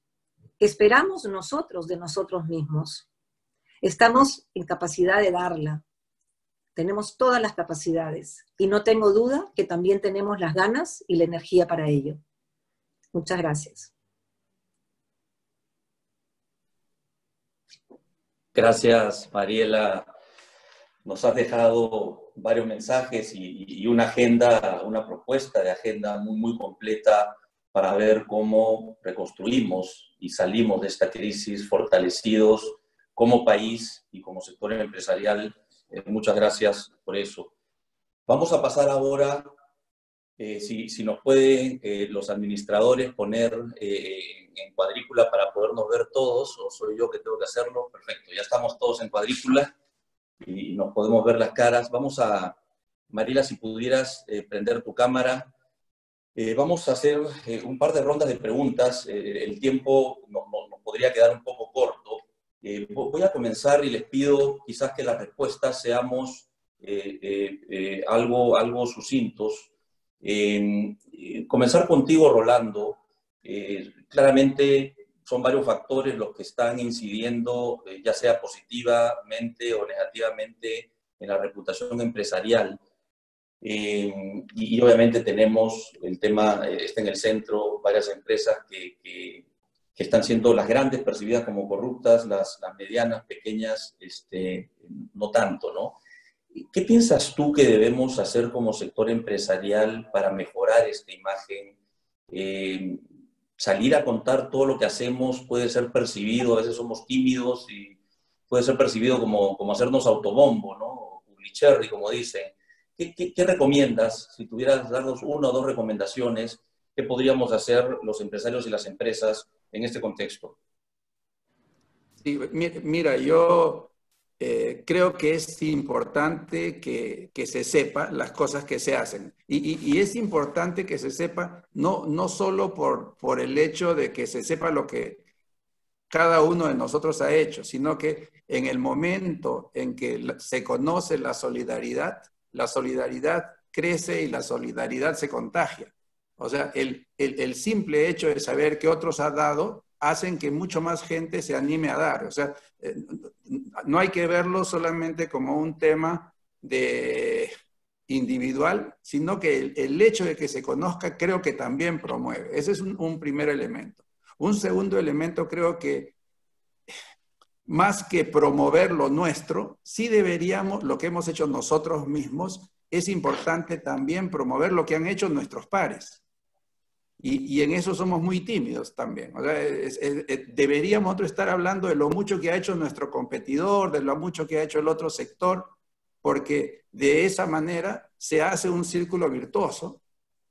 que esperamos nosotros de nosotros mismos. Estamos en capacidad de darla. Tenemos todas las capacidades y no tengo duda que también tenemos las ganas y la energía para ello. Muchas gracias. Gracias, Mariela. Nos has dejado varios mensajes y una agenda, una propuesta de agenda muy completa para ver cómo reconstruimos y salimos de esta crisis fortalecidos como país y como sector empresarial. Muchas gracias por eso. Vamos a pasar ahora, si nos pueden los administradores poner en cuadrícula para podernos ver todos, o soy yo que tengo que hacerlo. Perfecto, ya estamos todos en cuadrícula y nos podemos ver las caras. Vamos a, Mariela, si pudieras prender tu cámara. Vamos a hacer un par de rondas de preguntas. El tiempo nos podría quedar un poco corto. Voy a comenzar y les pido quizás que las respuestas seamos algo sucintos. Comenzar contigo, Rolando. Claramente son varios factores los que están incidiendo, ya sea positivamente o negativamente, en la reputación empresarial. Y obviamente tenemos el tema, está en el centro, varias empresas que están siendo las grandes percibidas como corruptas, las medianas, pequeñas, no tanto, ¿no? ¿Qué piensas tú que debemos hacer como sector empresarial para mejorar esta imagen? Salir a contar todo lo que hacemos puede ser percibido, a veces somos tímidos y puede ser percibido como hacernos autobombo, ¿no? O publicherry, como dicen. ¿Qué recomiendas? Si tuvieras darnos una o dos recomendaciones, ¿qué podríamos hacer los empresarios y las empresas en este contexto? Sí, mira, yo creo que es importante que se sepa las cosas que se hacen. Y es importante que se sepa no solo por el hecho de que se sepa lo que cada uno de nosotros ha hecho, sino que en el momento en que se conoce la solidaridad crece y la solidaridad se contagia. O sea, el simple hecho de saber que otros han dado hacen que mucho más gente se anime a dar. O sea, no hay que verlo solamente como un tema de individual, sino que el hecho de que se conozca creo que también promueve. Ese es un primer elemento. Un segundo elemento, creo que más que promover lo nuestro, sí deberíamos, lo que hemos hecho nosotros mismos, es importante también promover lo que han hecho nuestros pares. Y en eso somos muy tímidos también. O sea, deberíamos nosotros estar hablando de lo mucho que ha hecho nuestro competidor, de lo mucho que ha hecho el otro sector, porque de esa manera se hace un círculo virtuoso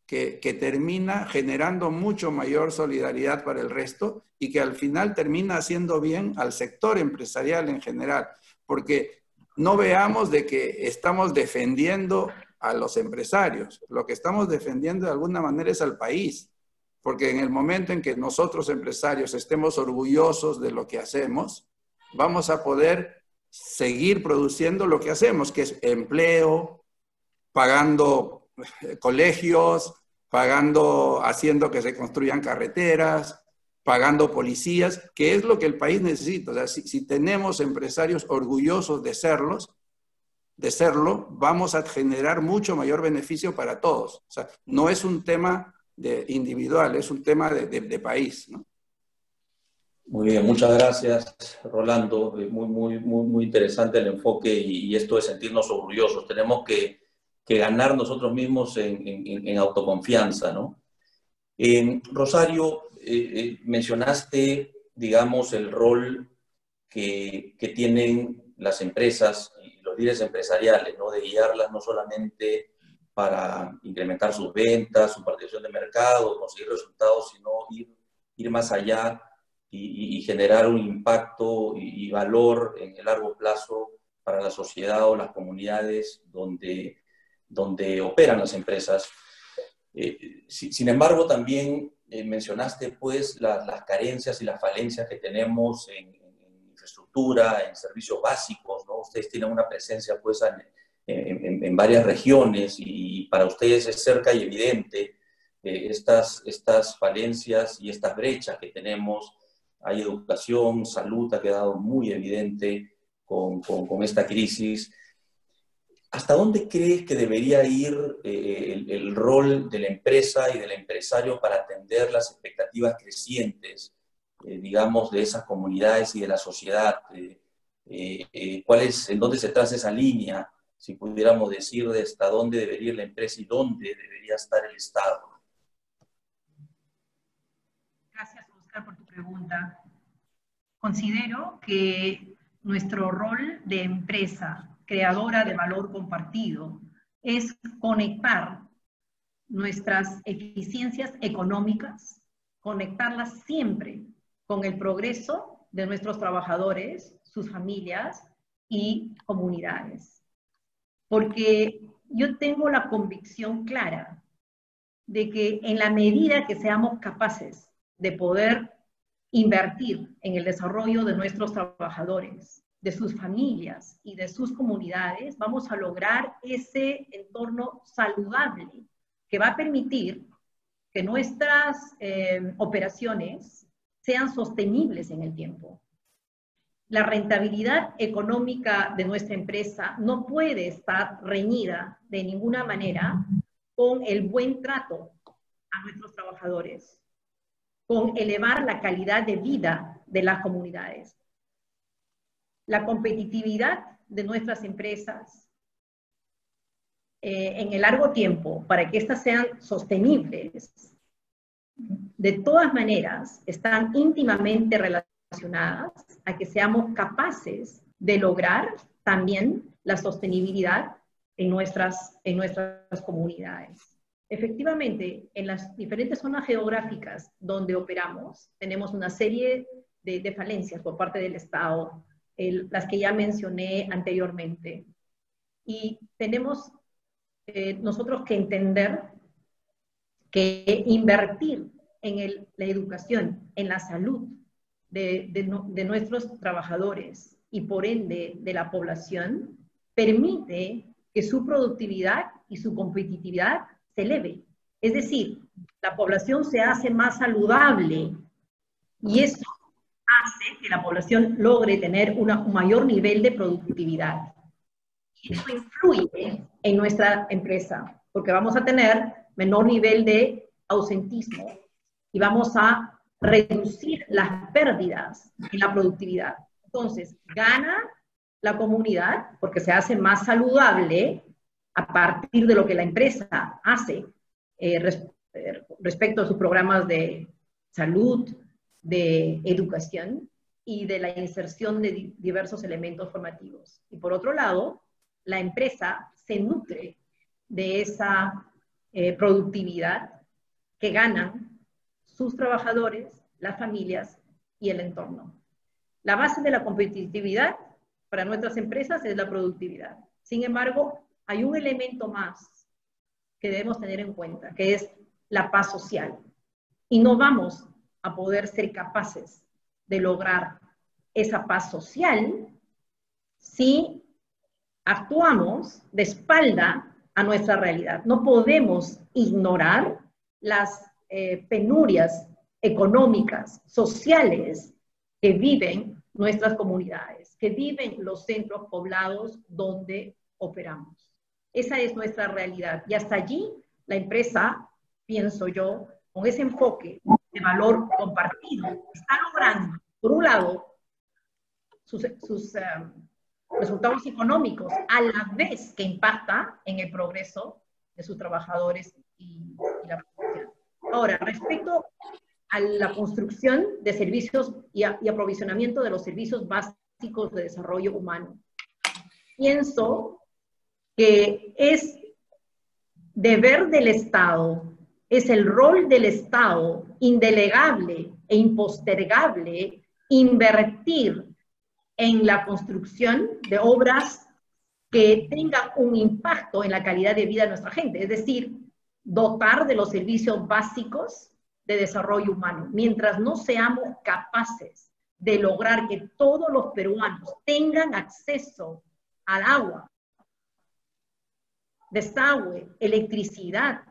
que termina generando mucho mayor solidaridad para el resto y que al final termina haciendo bien al sector empresarial en general. Porque no veamos de que estamos defendiendo a los empresarios. Lo que estamos defendiendo de alguna manera es al país. Porque en el momento en que nosotros empresarios estemos orgullosos de lo que hacemos, vamos a poder seguir produciendo lo que hacemos, que es empleo, pagando colegios, haciendo que se construyan carreteras, pagando policías, que es lo que el país necesita. O sea, si tenemos empresarios orgullosos de serlo, vamos a generar mucho mayor beneficio para todos. O sea, no es un tema individual, es un tema de país, ¿no? Muy bien, muchas gracias, Rolando. Muy interesante el enfoque y esto de sentirnos orgullosos. Tenemos que ganar nosotros mismos en autoconfianza, ¿no? Rosario, mencionaste, digamos, el rol que tienen las empresas y los líderes empresariales, ¿no? De guiarlas no solamente para incrementar sus ventas, su participación de mercado, conseguir resultados, sino ir más allá y generar un impacto y valor en el largo plazo para la sociedad o las comunidades donde operan las empresas. Sin embargo, también mencionaste pues las carencias y las falencias que tenemos en infraestructura, en servicios básicos, ¿no? Ustedes tienen una presencia pues en varias regiones y para ustedes es cerca y evidente estas falencias y estas brechas que tenemos. Hay educación, salud, ha quedado muy evidente, con esta crisis. ¿Hasta dónde crees que debería ir el rol de la empresa y del empresario para atender las expectativas crecientes, digamos, de esas comunidades y de la sociedad? ¿En dónde se traza esa línea, si pudiéramos decir, de hasta dónde debería ir la empresa y dónde debería estar el Estado? Gracias, Oscar, por tu pregunta. Considero que nuestro rol de empresa creadora de valor compartido es conectar nuestras eficiencias económicas, conectarlas siempre con el progreso de nuestros trabajadores, sus familias y comunidades. Porque yo tengo la convicción clara de que en la medida que seamos capaces de poder invertir en el desarrollo de nuestros trabajadores, de sus familias y de sus comunidades, vamos a lograr ese entorno saludable que va a permitir que nuestras operaciones sean sostenibles en el tiempo. La rentabilidad económica de nuestra empresa no puede estar reñida de ninguna manera con el buen trato a nuestros trabajadores, con elevar la calidad de vida de las comunidades. La competitividad de nuestras empresas en el largo tiempo, para que éstas sean sostenibles, de todas maneras están íntimamente relacionadas a que seamos capaces de lograr también la sostenibilidad en nuestras comunidades. Efectivamente, en las diferentes zonas geográficas donde operamos, tenemos una serie de falencias por parte del Estado, las que ya mencioné anteriormente. Y tenemos nosotros que entender que invertir en la educación, en la salud de nuestros trabajadores y por ende de la población, permite que su productividad y su competitividad se eleve. Es decir, la población se hace más saludable y eso hace que la población logre tener un mayor nivel de productividad. Y eso influye en nuestra empresa, porque vamos a tener menor nivel de ausentismo y vamos a reducir las pérdidas en la productividad. Entonces, gana la comunidad porque se hace más saludable a partir de lo que la empresa hace respecto a sus programas de salud, de educación y de la inserción de diversos elementos formativos. Y por otro lado, la empresa se nutre de esa productividad que ganan sus trabajadores, las familias y el entorno. La base de la competitividad para nuestras empresas es la productividad. Sin embargo, hay un elemento más que debemos tener en cuenta, que es la paz social. Y no vamos a poder ser capaces de lograr esa paz social si actuamos de espalda a nuestra realidad. No podemos ignorar las penurias económicas, sociales que viven nuestras comunidades, que viven los centros poblados donde operamos. Esa es nuestra realidad. Y hasta allí la empresa, pienso yo, con ese enfoque de valor compartido, está logrando, por un lado, sus resultados económicos, a la vez que impacta en el progreso de sus trabajadores y la población. Ahora, respecto a la construcción de servicios y aprovisionamiento de los servicios básicos de desarrollo humano, pienso que es deber del Estado, es el rol del Estado indelegable e impostergable invertir en la construcción de obras que tengan un impacto en la calidad de vida de nuestra gente, es decir, dotar de los servicios básicos de desarrollo humano. Mientras no seamos capaces de lograr que todos los peruanos tengan acceso al agua, desagüe, electricidad,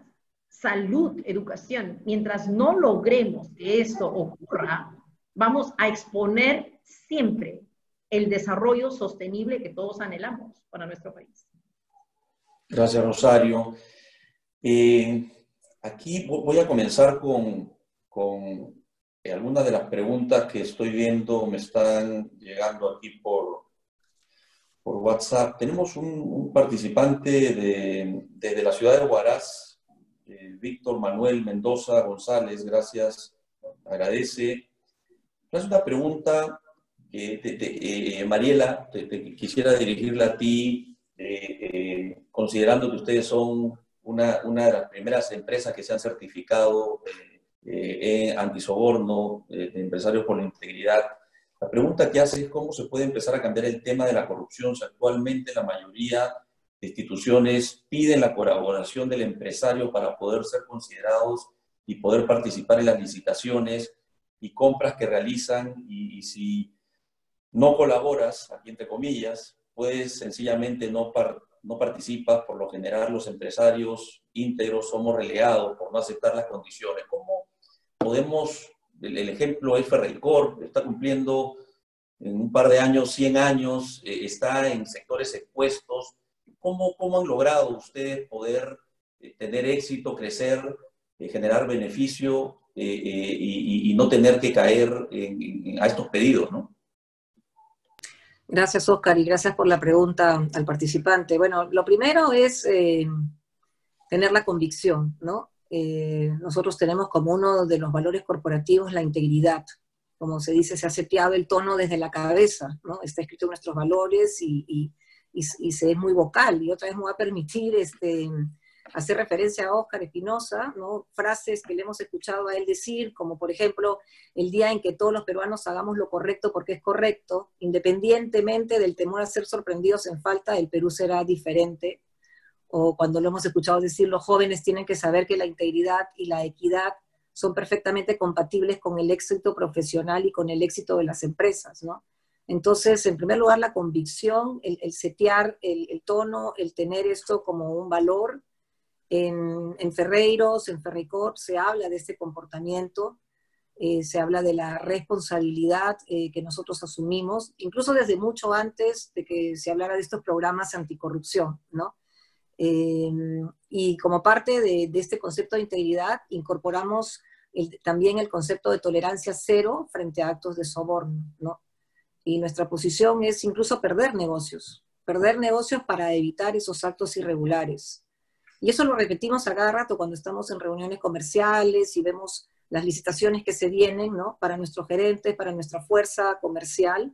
salud, educación, mientras no logremos que eso ocurra, vamos a exponer siempre el desarrollo sostenible que todos anhelamos para nuestro país. Gracias, Rosario. Aquí voy a comenzar con algunas de las preguntas que estoy viendo, me están llegando aquí por WhatsApp. Tenemos un participante desde la ciudad de Huaraz, Víctor Manuel Mendoza González, gracias, agradece. Es una pregunta que, Mariela, quisiera dirigirla a ti, considerando que ustedes son una de las primeras empresas que se han certificado en antisoborno, de empresarios por la integridad. La pregunta que hace es cómo se puede empezar a cambiar el tema de la corrupción. Si actualmente la mayoría de instituciones piden la colaboración del empresario para poder ser considerados y poder participar en las licitaciones y compras que realizan, y si no colaboras, aquí entre comillas, pues sencillamente no participas. Por lo general los empresarios íntegros somos relegados por no aceptar las condiciones. Como podemos, el ejemplo es Ferreycorp, está cumpliendo en un par de años, 100 años, está en sectores expuestos. ¿Cómo han logrado ustedes poder tener éxito, crecer, generar beneficio y no tener que caer a estos pedidos, ¿no? Gracias, Oscar, y gracias por la pregunta al participante. Bueno, lo primero es tener la convicción, ¿no? Nosotros tenemos como uno de los valores corporativos la integridad. Como se dice, se ha seteado el tono desde la cabeza, ¿no? Está escrito en nuestros valores y se es muy vocal. Y otra vez me va a permitir hacer referencia a Óscar Espinosa, ¿no? Frases que le hemos escuchado a él decir, como por ejemplo, el día en que todos los peruanos hagamos lo correcto porque es correcto, independientemente del temor a ser sorprendidos en falta, el Perú será diferente. O cuando lo hemos escuchado decir, los jóvenes tienen que saber que la integridad y la equidad son perfectamente compatibles con el éxito profesional y con el éxito de las empresas, ¿no? Entonces, en primer lugar, la convicción, el setear el tono, el tener esto como un valor. En Ferreiros, en Ferreycorp, se habla de este comportamiento, se habla de la responsabilidad que nosotros asumimos, incluso desde mucho antes de que se hablara de estos programas anticorrupción, ¿no? Y como parte de este concepto de integridad, incorporamos también el concepto de tolerancia cero frente a actos de soborno, ¿no? Y nuestra posición es incluso perder negocios para evitar esos actos irregulares. Y eso lo repetimos a cada rato cuando estamos en reuniones comerciales y vemos las licitaciones que se vienen, ¿no? Para nuestros gerentes, para nuestra fuerza comercial.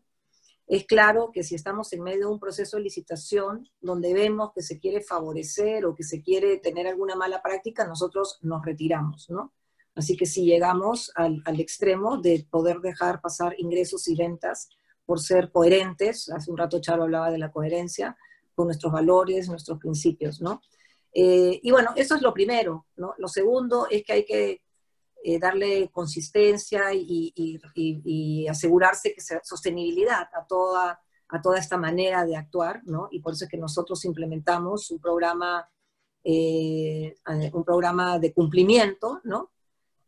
Es claro que si estamos en medio de un proceso de licitación donde vemos que se quiere favorecer o que se quiere tener alguna mala práctica, nosotros nos retiramos, ¿no? Así que si llegamos al extremo de poder dejar pasar ingresos y ventas por ser coherentes, hace un rato Charo hablaba de la coherencia, con nuestros valores, nuestros principios, ¿no? Y bueno, eso es lo primero, ¿no? Lo segundo es que hay que darle consistencia y asegurarse que sea sostenibilidad a toda esta manera de actuar, ¿no? Y por eso es que nosotros implementamos un programa de cumplimiento, ¿no?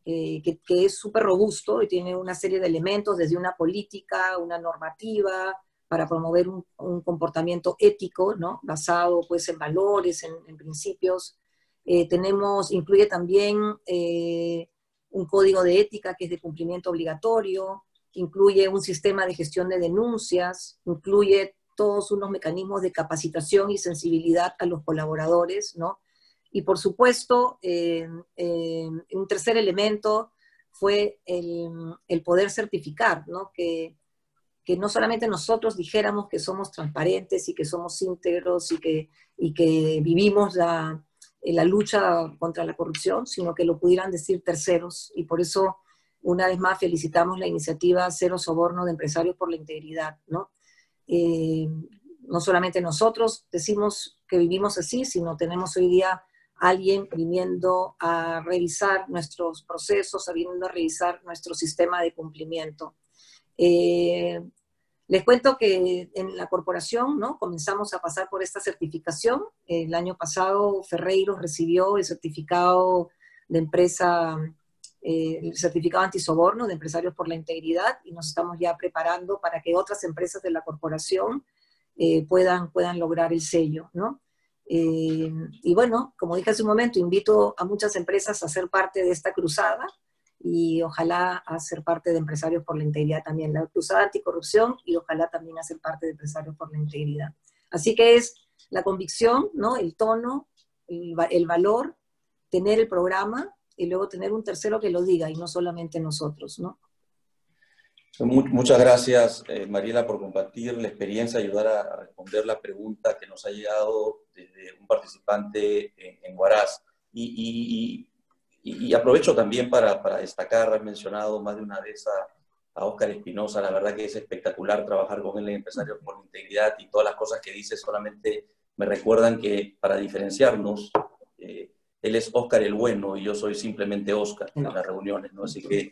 Que es súper robusto y tiene una serie de elementos, desde una política, una normativa, para promover un comportamiento ético, ¿no? Basado pues en valores, en principios. Incluye también un código de ética que es de cumplimiento obligatorio, incluye un sistema de gestión de denuncias, incluye todos unos mecanismos de capacitación y sensibilidad a los colaboradores, ¿no? Y por supuesto, un tercer elemento fue el poder certificar, ¿no? Que no solamente nosotros dijéramos que somos transparentes y que somos íntegros y que vivimos la lucha contra la corrupción, sino que lo pudieran decir terceros. Y por eso, una vez más, felicitamos la iniciativa Cero Soborno de Empresarios por la Integridad, ¿no? No solamente nosotros decimos que vivimos así, sino tenemos hoy día alguien viniendo a revisar nuestros procesos, viniendo a revisar nuestro sistema de cumplimiento. Les cuento que en la corporación, ¿no? Comenzamos a pasar por esta certificación. El año pasado Ferreiros recibió el certificado de empresa el certificado antisoborno de Empresarios por la Integridad, y nos estamos ya preparando para que otras empresas de la corporación puedan lograr el sello, ¿no? Y bueno, como dije hace un momento, invito a muchas empresas a ser parte de esta cruzada, y ojalá a ser parte de Empresarios por la Integridad también, la cruzada anticorrupción, y ojalá también a ser parte de Empresarios por la Integridad. Así que es la convicción, ¿no? El tono, el valor, tener el programa, y luego tener un tercero que lo diga, y no solamente nosotros, ¿no? Muchas gracias, Mariela, por compartir la experiencia, ayudar a responder la pregunta que nos ha llegado desde un participante en Huaraz. Y aprovecho también para destacar, has mencionado más de una vez a Óscar Espinosa. La verdad que es espectacular trabajar con él en Empresarios por la Integridad, y todas las cosas que dice solamente me recuerdan que para diferenciarnos, él es Óscar el bueno y yo soy simplemente Óscar en las reuniones, ¿no? Así que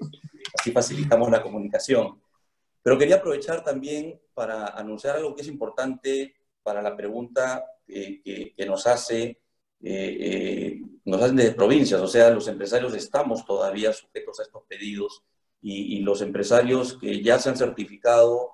así facilitamos la comunicación. Pero quería aprovechar también para anunciar algo que es importante para la pregunta que nos hacen desde provincias. O sea, los empresarios estamos todavía sujetos a estos pedidos, y los empresarios que ya se han certificado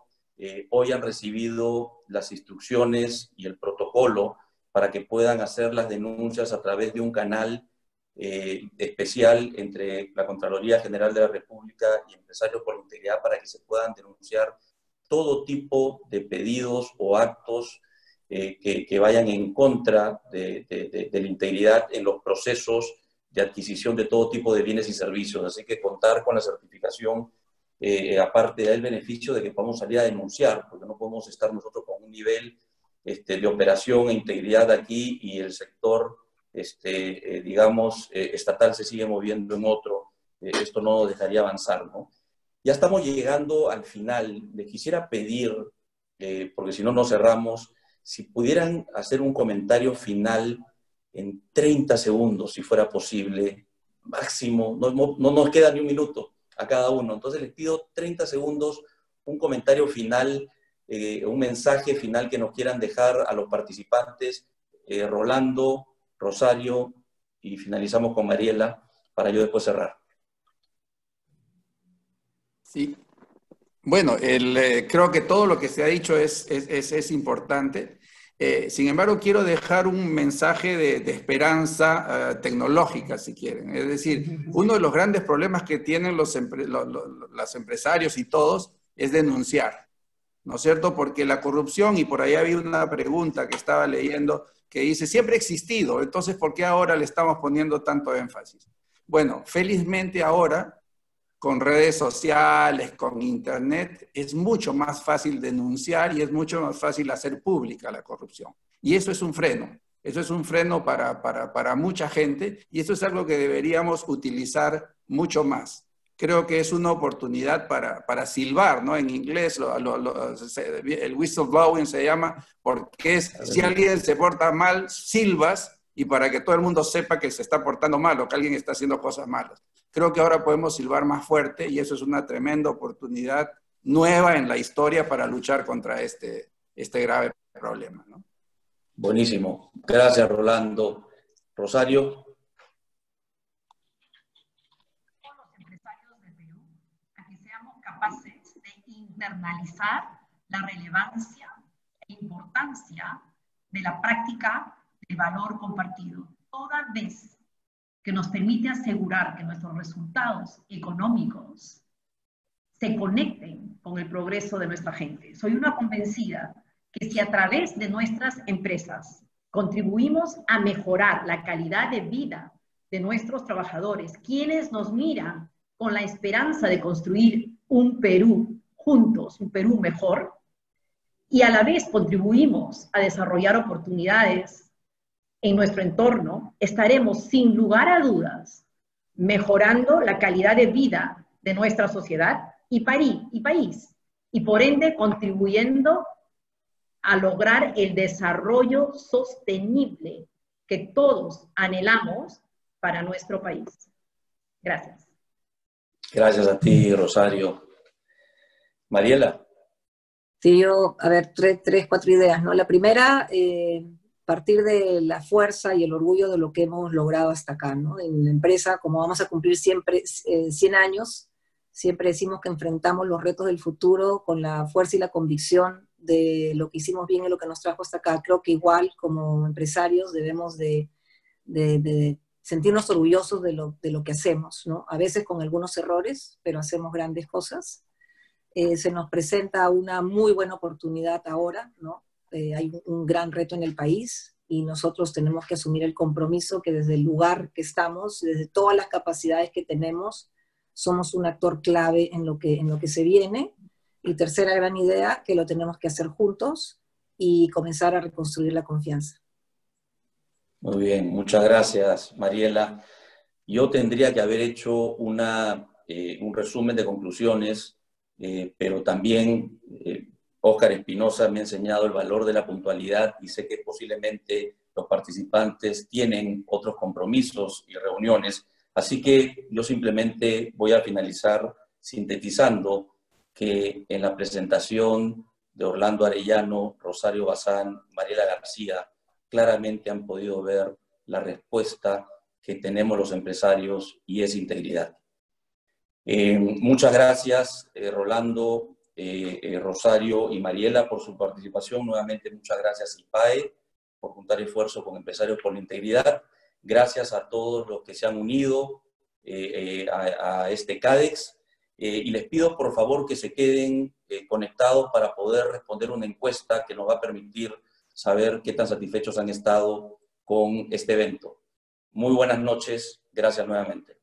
hoy han recibido las instrucciones y el protocolo para que puedan hacer las denuncias a través de un canal especial entre la Contraloría General de la República y Empresarios por la Integridad, para que se puedan denunciar todo tipo de pedidos o actos que vayan en contra de la integridad en los procesos de adquisición de todo tipo de bienes y servicios. Así que contar con la certificación, aparte del beneficio de que podamos salir a denunciar, porque no podemos estar nosotros con un nivel de operación e integridad aquí, y el sector digamos, estatal se sigue moviendo en otro. Esto no nos dejaría avanzar, ¿no? Ya estamos llegando al final. Les quisiera pedir, porque si no, no cerramos, si pudieran hacer un comentario final en 30 segundos, si fuera posible, máximo, no nos queda ni un minuto a cada uno. Entonces les pido 30 segundos, un comentario final, un mensaje final que nos quieran dejar a los participantes. Rolando, Rosario, y finalizamos con Mariela para yo después cerrar. Sí. Bueno, creo que todo lo que se ha dicho es importante. Sin embargo, quiero dejar un mensaje de esperanza tecnológica, si quieren. Es decir, uno de los grandes problemas que tienen los empresarios y todos es denunciar, ¿no es cierto? Porque la corrupción, y por ahí había una pregunta que estaba leyendo, que dice, siempre ha existido, entonces ¿por qué ahora le estamos poniendo tanto énfasis? Bueno, felizmente ahora, con redes sociales, con internet, es mucho más fácil denunciar y es mucho más fácil hacer pública la corrupción. Y eso es un freno. Eso es un freno para mucha gente, y eso es algo que deberíamos utilizar mucho más. Creo que es una oportunidad para silbar, ¿no? En inglés el whistleblowing se llama, porque es si alguien se porta mal, silbas, y para que todo el mundo sepa que se está portando mal o que alguien está haciendo cosas malas. Creo que ahora podemos silbar más fuerte, y eso es una tremenda oportunidad nueva en la historia para luchar contra este grave problema, ¿no? Buenísimo. Gracias, Rolando. Rosario. Capaces de internalizar la relevancia e importancia de la práctica del valor compartido, toda vez que nos permite asegurar que nuestros resultados económicos se conecten con el progreso de nuestra gente. Soy una convencida que si a través de nuestras empresas contribuimos a mejorar la calidad de vida de nuestros trabajadores, quienes nos miran con la esperanza de construir un Perú juntos, un Perú mejor, y a la vez contribuimos a desarrollar oportunidades en nuestro entorno, estaremos sin lugar a dudas mejorando la calidad de vida de nuestra sociedad y país, y por ende contribuyendo a lograr el desarrollo sostenible que todos anhelamos para nuestro país. Gracias. Gracias a ti, Rosario. Mariela. Sí, yo, a ver, tres, cuatro ideas, ¿no? La primera, partir de la fuerza y el orgullo de lo que hemos logrado hasta acá, ¿no? En la empresa, como vamos a cumplir siempre 100 años, siempre decimos que enfrentamos los retos del futuro con la fuerza y la convicción de lo que hicimos bien y lo que nos trajo hasta acá. Creo que igual como empresarios debemos de sentirnos orgullosos de lo que hacemos, ¿no? A veces con algunos errores, pero hacemos grandes cosas. Se nos presenta una muy buena oportunidad ahora, ¿no? Hay un gran reto en el país y nosotros tenemos que asumir el compromiso que desde el lugar que estamos, desde todas las capacidades que tenemos, somos un actor clave en lo que se viene. Y tercera gran idea, que lo tenemos que hacer juntos y comenzar a reconstruir la confianza. Muy bien, muchas gracias, Mariela. Yo tendría que haber hecho un resumen de conclusiones, pero también Óscar Espinosa me ha enseñado el valor de la puntualidad y sé que posiblemente los participantes tienen otros compromisos y reuniones. Así que yo simplemente voy a finalizar sintetizando que en la presentación de Orlando Arellano, Rosario Bazán, Mariela García, claramente han podido ver la respuesta que tenemos los empresarios y es integridad. Muchas gracias, Rolando, Rosario y Mariela por su participación. Nuevamente, muchas gracias, IPAE, por juntar esfuerzos con Empresarios por la Integridad. Gracias a todos los que se han unido a este CADEX. Y les pido, por favor, que se queden conectados para poder responder una encuesta que nos va a permitir saber qué tan satisfechos han estado con este evento. Muy buenas noches. Gracias nuevamente.